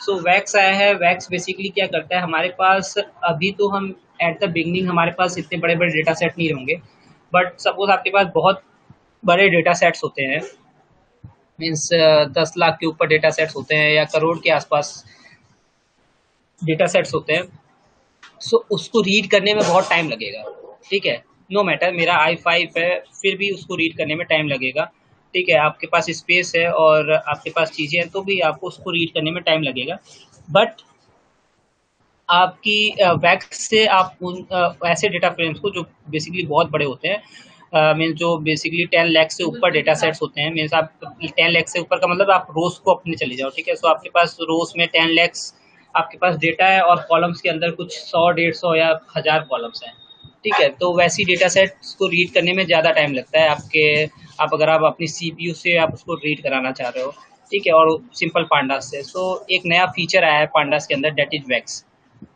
सो वैक्स आया है। वैक्स बेसिकली क्या करता है, हमारे पास अभी तो हम एट द बिगनिंग हमारे पास इतने बड़े बड़े डेटा सेट नहीं होंगे, बट सपोज आपके पास बहुत बड़े डेटा सेट्स होते हैं, मीन्स 10 लाख के ऊपर डेटा सेट्स होते हैं या करोड़ के आसपास डेटा सेट्स होते हैं, सो उसको रीड करने में बहुत टाइम लगेगा। ठीक है, नो मैटर मेरा i5 है, फिर भी उसको रीड करने में टाइम लगेगा। ठीक है, आपके पास स्पेस है और आपके पास चीज़ें हैं, तो भी आपको उसको रीड करने में टाइम लगेगा। बट आपकी वैक्स से आप उन ऐसे डेटा फ्रेम्स को जो बेसिकली बहुत बड़े होते हैं, मीन्स जो बेसिकली 10 लाख से ऊपर डेटा सेट्स होते हैं, मीन्स आप 10 लाख से ऊपर का मतलब आप रोज को अपने चले जाओ। ठीक है, सो आपके पास रोज में 10 लाख आपके पास डेटा है, और कॉलम्स के अंदर कुछ 100 150 या 1000 कॉलम्स हैं। ठीक है, तो वैसी डेटा सेट्स को रीड करने में ज़्यादा टाइम लगता है आप अगर आप अपनी CPU से आप उसको रीड कराना चाह रहे हो। ठीक है, और सिंपल पांडास से। सो एक नया फीचर आया है पांडास के अंदर, that is Vaex.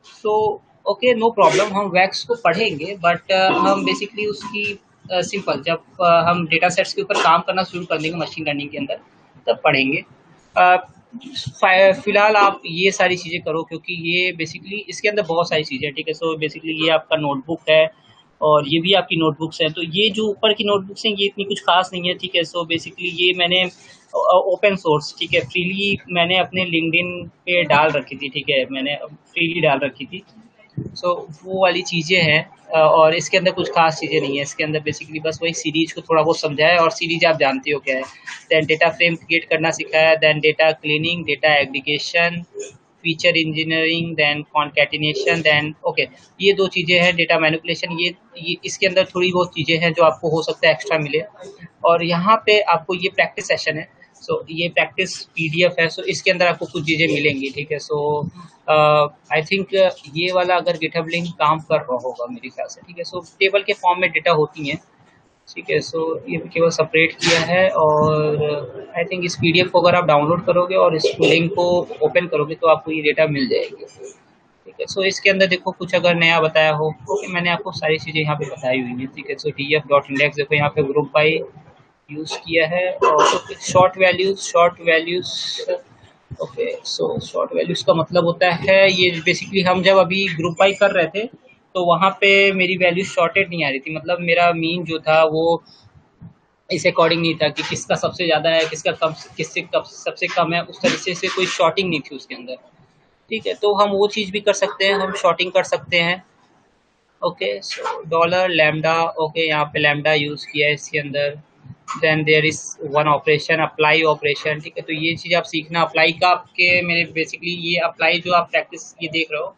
So okay, no problem, हम वैक्स को पढ़ेंगे, बट हम बेसिकली उसकी सिंपल जब हम डेटा सेट्स के ऊपर काम करना शुरू कर देंगे मशीन लर्निंग के अंदर, तब पढ़ेंगे। फिलहाल आप ये सारी चीज़ें करो, क्योंकि ये बेसिकली इसके अंदर बहुत सारी चीज़ें हैं। ठीक है, सो बेसिकली ये आपका नोटबुक है, और ये भी आपकी नोटबुक्स हैं। तो ये जो ऊपर की नोटबुक्स हैं ये इतनी कुछ खास नहीं है। ठीक है, सो बेसिकली ये मैंने ओपन सोर्स, ठीक है, फ्रीली मैंने अपने लिंक्डइन पे डाल रखी थी। ठीक है, मैंने फ्रीली डाल रखी थी। सो वो वाली चीज़ें हैं, और इसके अंदर कुछ खास चीज़ें नहीं है। इसके अंदर बेसिकली बस वही सीरीज को थोड़ा बहुत समझाया, और सीरीज आप जानते हो क्या है। देन डेटा फ्रेम क्रिएट करना सिखाया, then data cleaning, data aggregation, feature engineering, then concatenation, then okay, ये 2 चीज़ें हैं। डेटा मैनिपुलेशन, ये इसके अंदर थोड़ी बहुत चीज़ें हैं जो आपको हो सकता है एक्स्ट्रा मिले। और यहाँ पे आपको ये प्रैक्टिस सेशन है, सो ये प्रैक्टिस PDF है, सो इसके अंदर आपको कुछ चीज़ें मिलेंगी। ठीक है, सो आई थिंक ये वाला अगर गिटहब लिंक काम कर रहा होगा मेरे ख्याल से। ठीक है, सो टेबल के फॉर्म में डेटा होती हैं। ठीक है, सो ये केवल सेपरेट किया है, और आई थिंक इस PDF को अगर आप डाउनलोड करोगे और इस लिंक को ओपन करोगे तो आपको ये डेटा मिल जाएगी। ठीक है, सो इसके अंदर देखो कुछ अगर नया बताया हो, ओके, मैंने आपको सारी चीज़ें यहाँ पे बताई हुई हैं। ठीक है, सो df.index देखो यहाँ पे ग्रुप बाई यूज़ किया है, और short values okay, so short values का मतलब होता है, ये बेसिकली हम जब अभी ग्रुप बाई कर रहे थे तो वहाँ पे मेरी वैल्यू शॉर्टेड नहीं आ रही थी, मतलब मेरा मीन जो था वो इस अकॉर्डिंग नहीं था कि किसका सबसे ज़्यादा है, किसका कम, सबसे कम है, उस तरीके से कोई शॉर्टिंग नहीं थी उसके अंदर। ठीक है, तो हम वो चीज़ भी कर सकते हैं, हम शॉर्टिंग कर सकते हैं। Okay, so dollar lambda, okay, यहाँ पे लैम्डा यूज़ किया है इसके अंदर। Then there is one operation, apply operation. ठीक है, तो ये चीज़ आप सीखना। अप्लाई का आपके मेरे बेसिकली ये अप्लाई जो आप प्रैक्टिस ये देख रहे हो,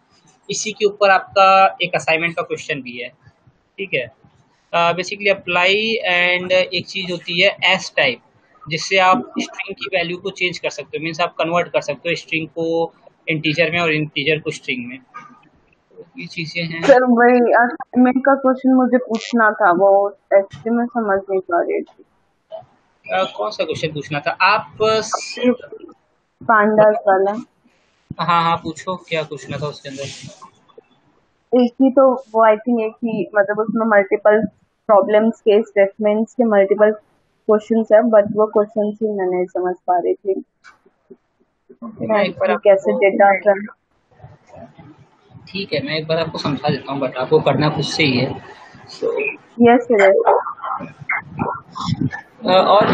इसी के ऊपर आपका एक असाइनमेंट का क्वेश्चन भी है। ठीक है, बेसिकली अप्लाई, एंड एक चीज़ होती है एस टाइप, जिससे आप स्ट्रिंग की वैल्यू को चेंज कर सकते हो, मीन्स आप कन्वर्ट कर सकते हो स्ट्रिंग को इंटीजर में और इंटीजर को स्ट्रिंग में। ये चीज़ें हैं। सर वही असाइनमेंट का क्वेश्चन मुझे पूछना था, वो एक्चुअली मैं समझ नहीं पा रही थी। कौन सा क्वेश्चन पूछना था आप? पांडास वाला। हाँ हाँ, पूछो क्या पूछना था उसके अंदर। एक ही तो वो आई थिंक एक ही, मतलब उसमें मल्टीपल प्रॉब्लम्स के स्टेटमेंट्स के मल्टीपल क्वेश्चंस है, बट वो क्वेश्चंस ही मैं नहीं समझ पा रही थी। मैं एक बार कैसे डेटा ठीक है, मैं एक बार आपको समझा देता हूँ, बट आपको करना खुद से ही है। So yes sir. और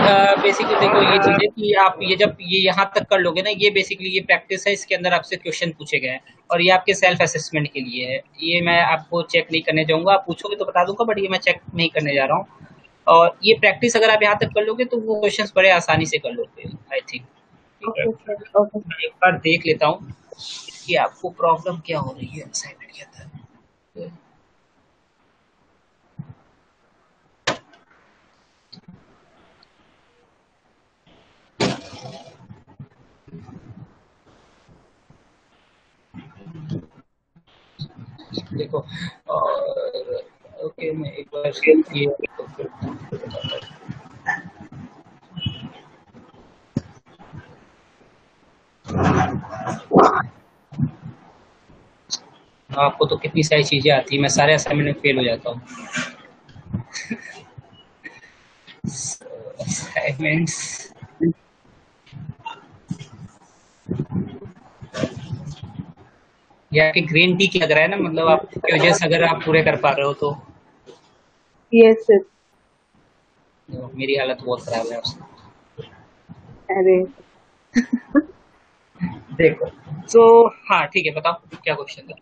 बेसिकली देखो ये चीज़ें कि आप ये जब ये यहाँ तक कर लोगे ना, ये बेसिकली ये प्रैक्टिस है, इसके अंदर आपसे क्वेश्चन पूछे गए हैं, और ये आपके सेल्फ असेसमेंट के लिए है। ये मैं आपको चेक नहीं करने जाऊँगा, आप पूछोगे तो बता दूंगा, बट ये मैं चेक नहीं करने जा रहा हूँ। और ये प्रैक्टिस अगर आप यहाँ तक कर लोगे तो वो क्वेश्चंस बड़े आसानी से कर लोगे आई थिंक। ठीक है, ओके सर, ओके। मैं एक बार देख लेता हूँ कि आपको प्रॉब्लम क्या हो रही है असाइनमेंट के अंदर। देखो और ओके, मैं एक बार ये तो फिर बताता हूँ। आपको तो कितनी सारी चीजें आती है, मैं सारे असाइनमेंट में फेल हो जाता हूँ। असाइनमेंट्स ये आपके ग्रीन टी लग रहा है ना, मतलब आपके वजह से अगर आप पूरे कर पा रहे हो तो। Yes sir. मेरी हालत बहुत खराब है आपसे। अरे देखो तो हाँ ठीक है, बताओ क्या क्वेश्चन था।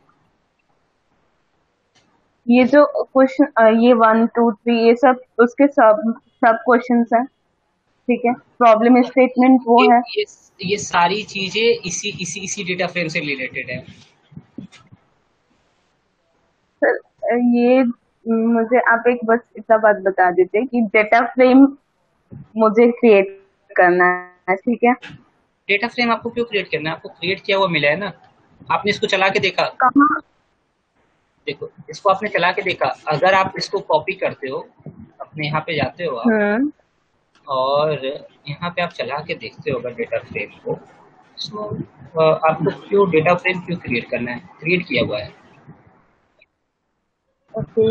ये जो क्वेश्चन, ये 1 2 3 ये सब उसके सब सब क्वेश्चंस हैं, ठीक है। प्रॉब्लम स्टेटमेंट वो ये है। ये ये सारी चीजें इसी डेटा फ्रेम से रिलेटेड है। सर ये मुझे आप एक बस इतना बात बता देते कि डेटा फ्रेम मुझे क्रिएट करना है, ठीक है। डेटा फ्रेम आपको क्यों क्रिएट करना है, आपको क्रिएट किया हुआ मिला है ना, आपने इसको चला के देखा। कहाँ? देखो इसको आपने चला के देखा, अगर आप इसको कॉपी करते हो, अपने यहाँ पे जाते हो आप, हम्म। और यहाँ पे आप चला के देखते हो अगर डेटा फ्रेम को, तो आपको क्यों डेटा फ्रेम क्यों क्रिएट करना है, क्रिएट किया हुआ है। ओके।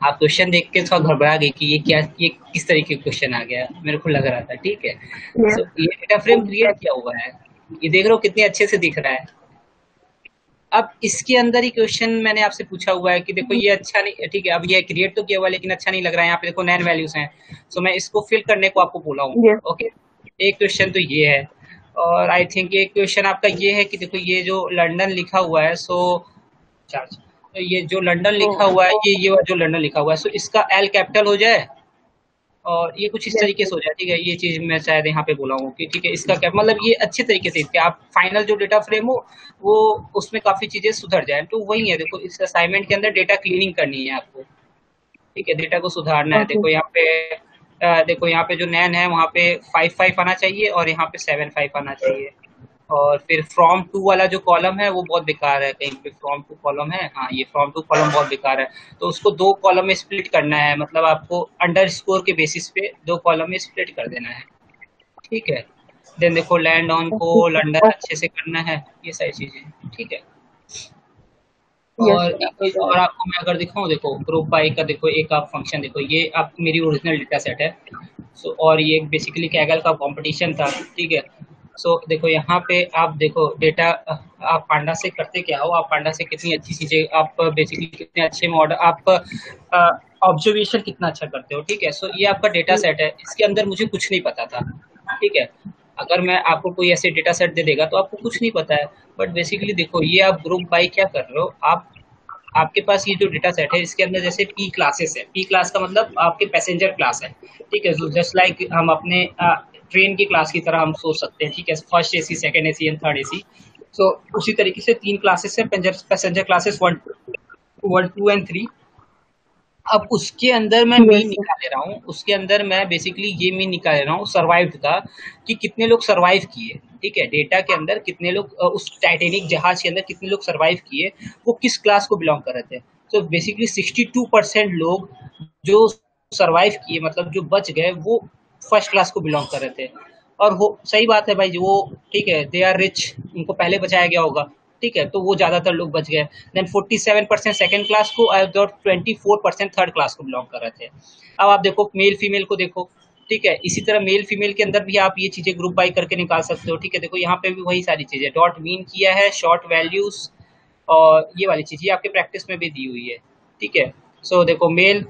आप क्वेश्चन देख के थोड़ा घबरा गई कि ये किस तरीके का क्वेश्चन आ गया, मेरे को लग रहा था, ठीक है। यस। सो ये डेटा फ्रेम क्रिएट किया हुआ है, ये देख रहे हो कितने अच्छे से दिख रहा है। अब इसके अंदर ही क्वेश्चन मैंने आपसे पूछा हुआ है कि देखो ये अच्छा नहीं, ठीक है, अब ये क्रिएट तो किया हुआ है लेकिन अच्छा नहीं लग रहा है, यहाँ पे देखो नैन वैल्यूज हैं, सो मैं इसको फिल करने को आपको बोला हूँ। यस। ओके, एक क्वेश्चन तो ये है, और आई थिंक एक क्वेश्चन आपका ये है कि देखो ये जो लंदन लिखा हुआ है, सो चार्ज, तो ये जो लंदन लिखा हुआ है, ये जो लंदन लिखा हुआ है, सो इसका एल कैपिटल हो जाए और ये कुछ इस यस तरीके से हो जाए, ठीक है। ये चीज मैं शायद यहाँ पे बोला हूँ कि ठीक है, इसका क्या मतलब, ये अच्छे तरीके से कि आप फाइनल जो डेटा फ्रेम हो वो उसमें काफी चीजें सुधर जाए, तो वही है। देखो इस असाइनमेंट के अंदर डेटा क्लीनिंग करनी है आपको, ठीक है, डेटा को सुधारना है। ओके। देखो यहाँ पे जो नैन है वहाँ पे 5 5 आना चाहिए और यहाँ पे 7 5 आना चाहिए। और फिर फ्रॉम टू वाला जो कॉलम है वो बहुत बेकार है, कहीं पे फ्रॉम टू कॉलम है, हाँ ये फ्रॉम टू कॉलम बहुत बेकार है, तो उसको 2 कॉलम में स्प्लिट करना है, मतलब आपको अंडर स्कोर के बेसिस पे 2 कॉलम में स्प्लिट कर देना है, ठीक है। देन देखो लैंड ऑन को ओके सर, लंदन ओके। अच्छे से करना है, ये सारी चीजें, ठीक है। यस और सर, हो और जाएगा। आपको मैं अगर दिखाऊं, देखो ग्रुप बाई का देखो एक आप फंक्शन देखो, ये आप मेरी ओरिजिनल डेटा सेट है। सो और ये बेसिकली कैगल का कंपटीशन था, ठीक है। सो देखो यहाँ पे आप देखो डेटा, आप पांडा से करते क्या हो, आप पांडा से कितनी अच्छी चीजें, आप बेसिकली कितने अच्छे मॉडल, आप ऑब्जर्वेशन कितना अच्छा करते हो, ठीक है। सो ये आपका डेटा सेट है, इसके अंदर मुझे कुछ नहीं पता था, ठीक है। अगर मैं आपको कोई ऐसे डेटा सेट दे देगा तो आपको कुछ नहीं पता है, बट बेसिकली देखो ये आप ग्रुप बाई क्या कर रहे हो, आप आपके पास ये जो डेटा सेट है इसके अंदर जैसे पी क्लासेस है, पी क्लास का मतलब आपके पैसेंजर क्लास है, ठीक है। जस्ट लाइक हम अपने ट्रेन की क्लास की तरह हम सोच सकते हैं, ठीक है, first AC, second AC and third AC. So उसी तरीके से 3 क्लासेस है, पैसेंजर क्लासेस 1 1 2 एंड 3। अब उसके अंदर मैं मीन यस सर। निकाल ले रहा हूँ, उसके अंदर मैं बेसिकली ये मीन निकाल ले रहा हूँ सर्वाइव्ड का, कि कितने लोग सर्वाइव किए, ठीक है। डेटा के अंदर कितने लोग उस टाइटेनिक जहाज के अंदर कितने लोग सर्वाइव किए, वो किस क्लास को बिलोंग कर रहे थे। तो बेसिकली 62% लोग जो सर्वाइव किए, मतलब जो बच गए, वो फर्स्ट क्लास को बिलोंग कर रहे थे। और वो सही बात है भाई, जो वो ठीक है, दे आर रिच, उनको पहले बचाया गया होगा, ठीक है, तो वो ज्यादातर लोग बच गए। देन 47% सेकंड क्लास को और 24% थर्ड क्लास को बिलोंग कर रहे थे। अब आप देखो मेल फीमेल को देखो, ठीक है, इसी तरह मेल फीमेल के अंदर भी आप ये चीजें ग्रुप बाई करके निकाल सकते हो, ठीक है। देखो यहाँ पे भी वही सारी चीजें डॉट मीन किया है, शॉर्ट वैल्यूज, और ये वाली चीज ये आपके प्रैक्टिस में भी दी हुई है, ठीक है। सो देखो मेल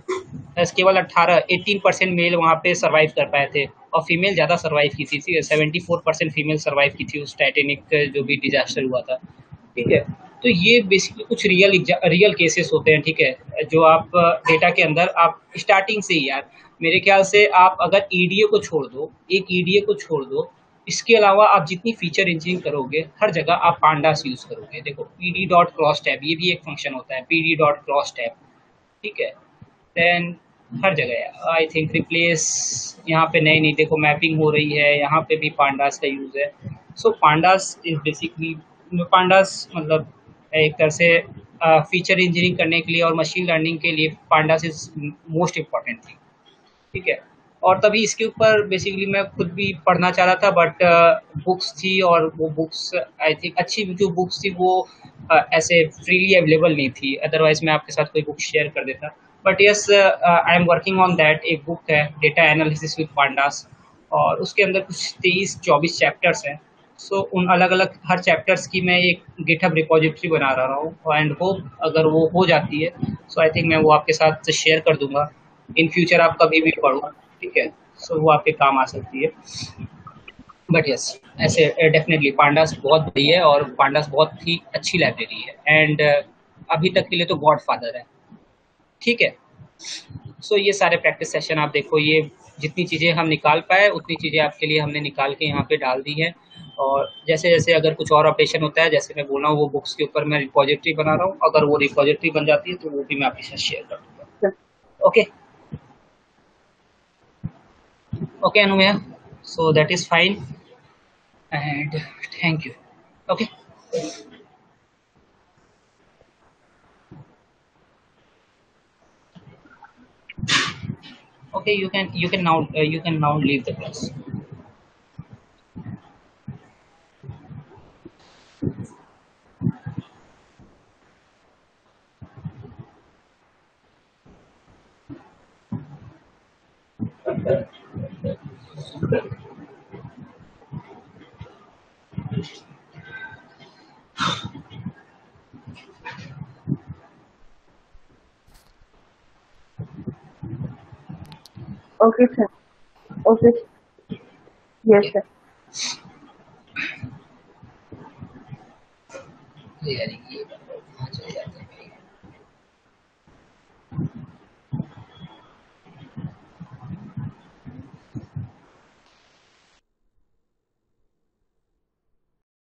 केवल 18% मेल वहाँ पे सर्वाइव कर पाए थे, और फीमेल ज़्यादा सर्वाइव की थी, ठीक है, 74% फीमेल सर्वाइव की थी उस टाइटेनिक जो भी डिजास्टर हुआ था, ठीक है। तो ये बेसिकली कुछ रियल केसेस होते हैं, ठीक है, जो आप डेटा के अंदर आप स्टार्टिंग से ही यार, मेरे ख्याल से आप अगर ईडीए को छोड़ दो, एक ईडीए को छोड़ दो, इसके अलावा आप जितनी फीचर इंजीनियरिंग करोगे हर जगह आप पांडास यूज़ करोगे। देखो पीडी डॉट क्रॉस टैब ये भी एक फंक्शन होता है, पीडी डॉट क्रॉस टैब, ठीक है। देन हर जगह आई थिंक रिप्लेस, यहाँ पे नई नई देखो मैपिंग हो रही है, यहाँ पे भी पांडास का यूज़ है। सो पांडास इज बेसिकली, पांडास मतलब एक तरह से फीचर इंजीनियरिंग करने के लिए और मशीन लर्निंग के लिए pandas is most important thing, ठीक है। और तभी इसके ऊपर बेसिकली मैं खुद भी पढ़ना चाह रहा था, बट बुक्स थी और वो बुक्स आई थिंक अच्छी जो बुक्स थी वो ऐसे फ्रीली अवेलेबल नहीं थी, अदरवाइज मैं आपके साथ कोई बुक शेयर कर देता। But yes, I am working on that. एक बुक है डेटा एनालिसिस विद पांडास, और उसके अंदर कुछ 23-24 चैप्टर्स हैं। सो उन अलग अलग हर चैप्टर्स की मैं एक गिटहब रिपोजिटरी बना रहा हूँ, एंड होप अगर वो हो जाती है सो आई थिंक मैं वो आपके साथ शेयर कर दूंगा। इन फ्यूचर आप कभी भी पढ़ो, ठीक है। सो वो आपके काम आ सकती है। बट यस, ऐसे डेफिनेटली पांडास बहुत बड़ी है और पांडास बहुत ही अच्छी लाइब्रेरी है, एंड अभी तक के लिए तो गॉड फादर है, ठीक है। सो ये सारे प्रैक्टिस सेशन आप देखो, ये जितनी चीज़ें हम निकाल पाए उतनी चीज़ें आपके लिए हमने निकाल के यहाँ पे डाल दी है। और जैसे जैसे अगर कुछ और अपडेशन होता है, जैसे मैं बोल रहा हूँ वो बुक्स के ऊपर मैं रिपोजिटरी बना रहा हूँ, अगर वो रिपोजिटरी बन जाती है तो वो भी मैं आपके साथ शेयर कर दूँगा। ओके ओके अनुमेय, so that is fine and thank you. Okay, okay, you can now leave the class. Okay, sir. Okay. Yes, Okay, sir. yeah,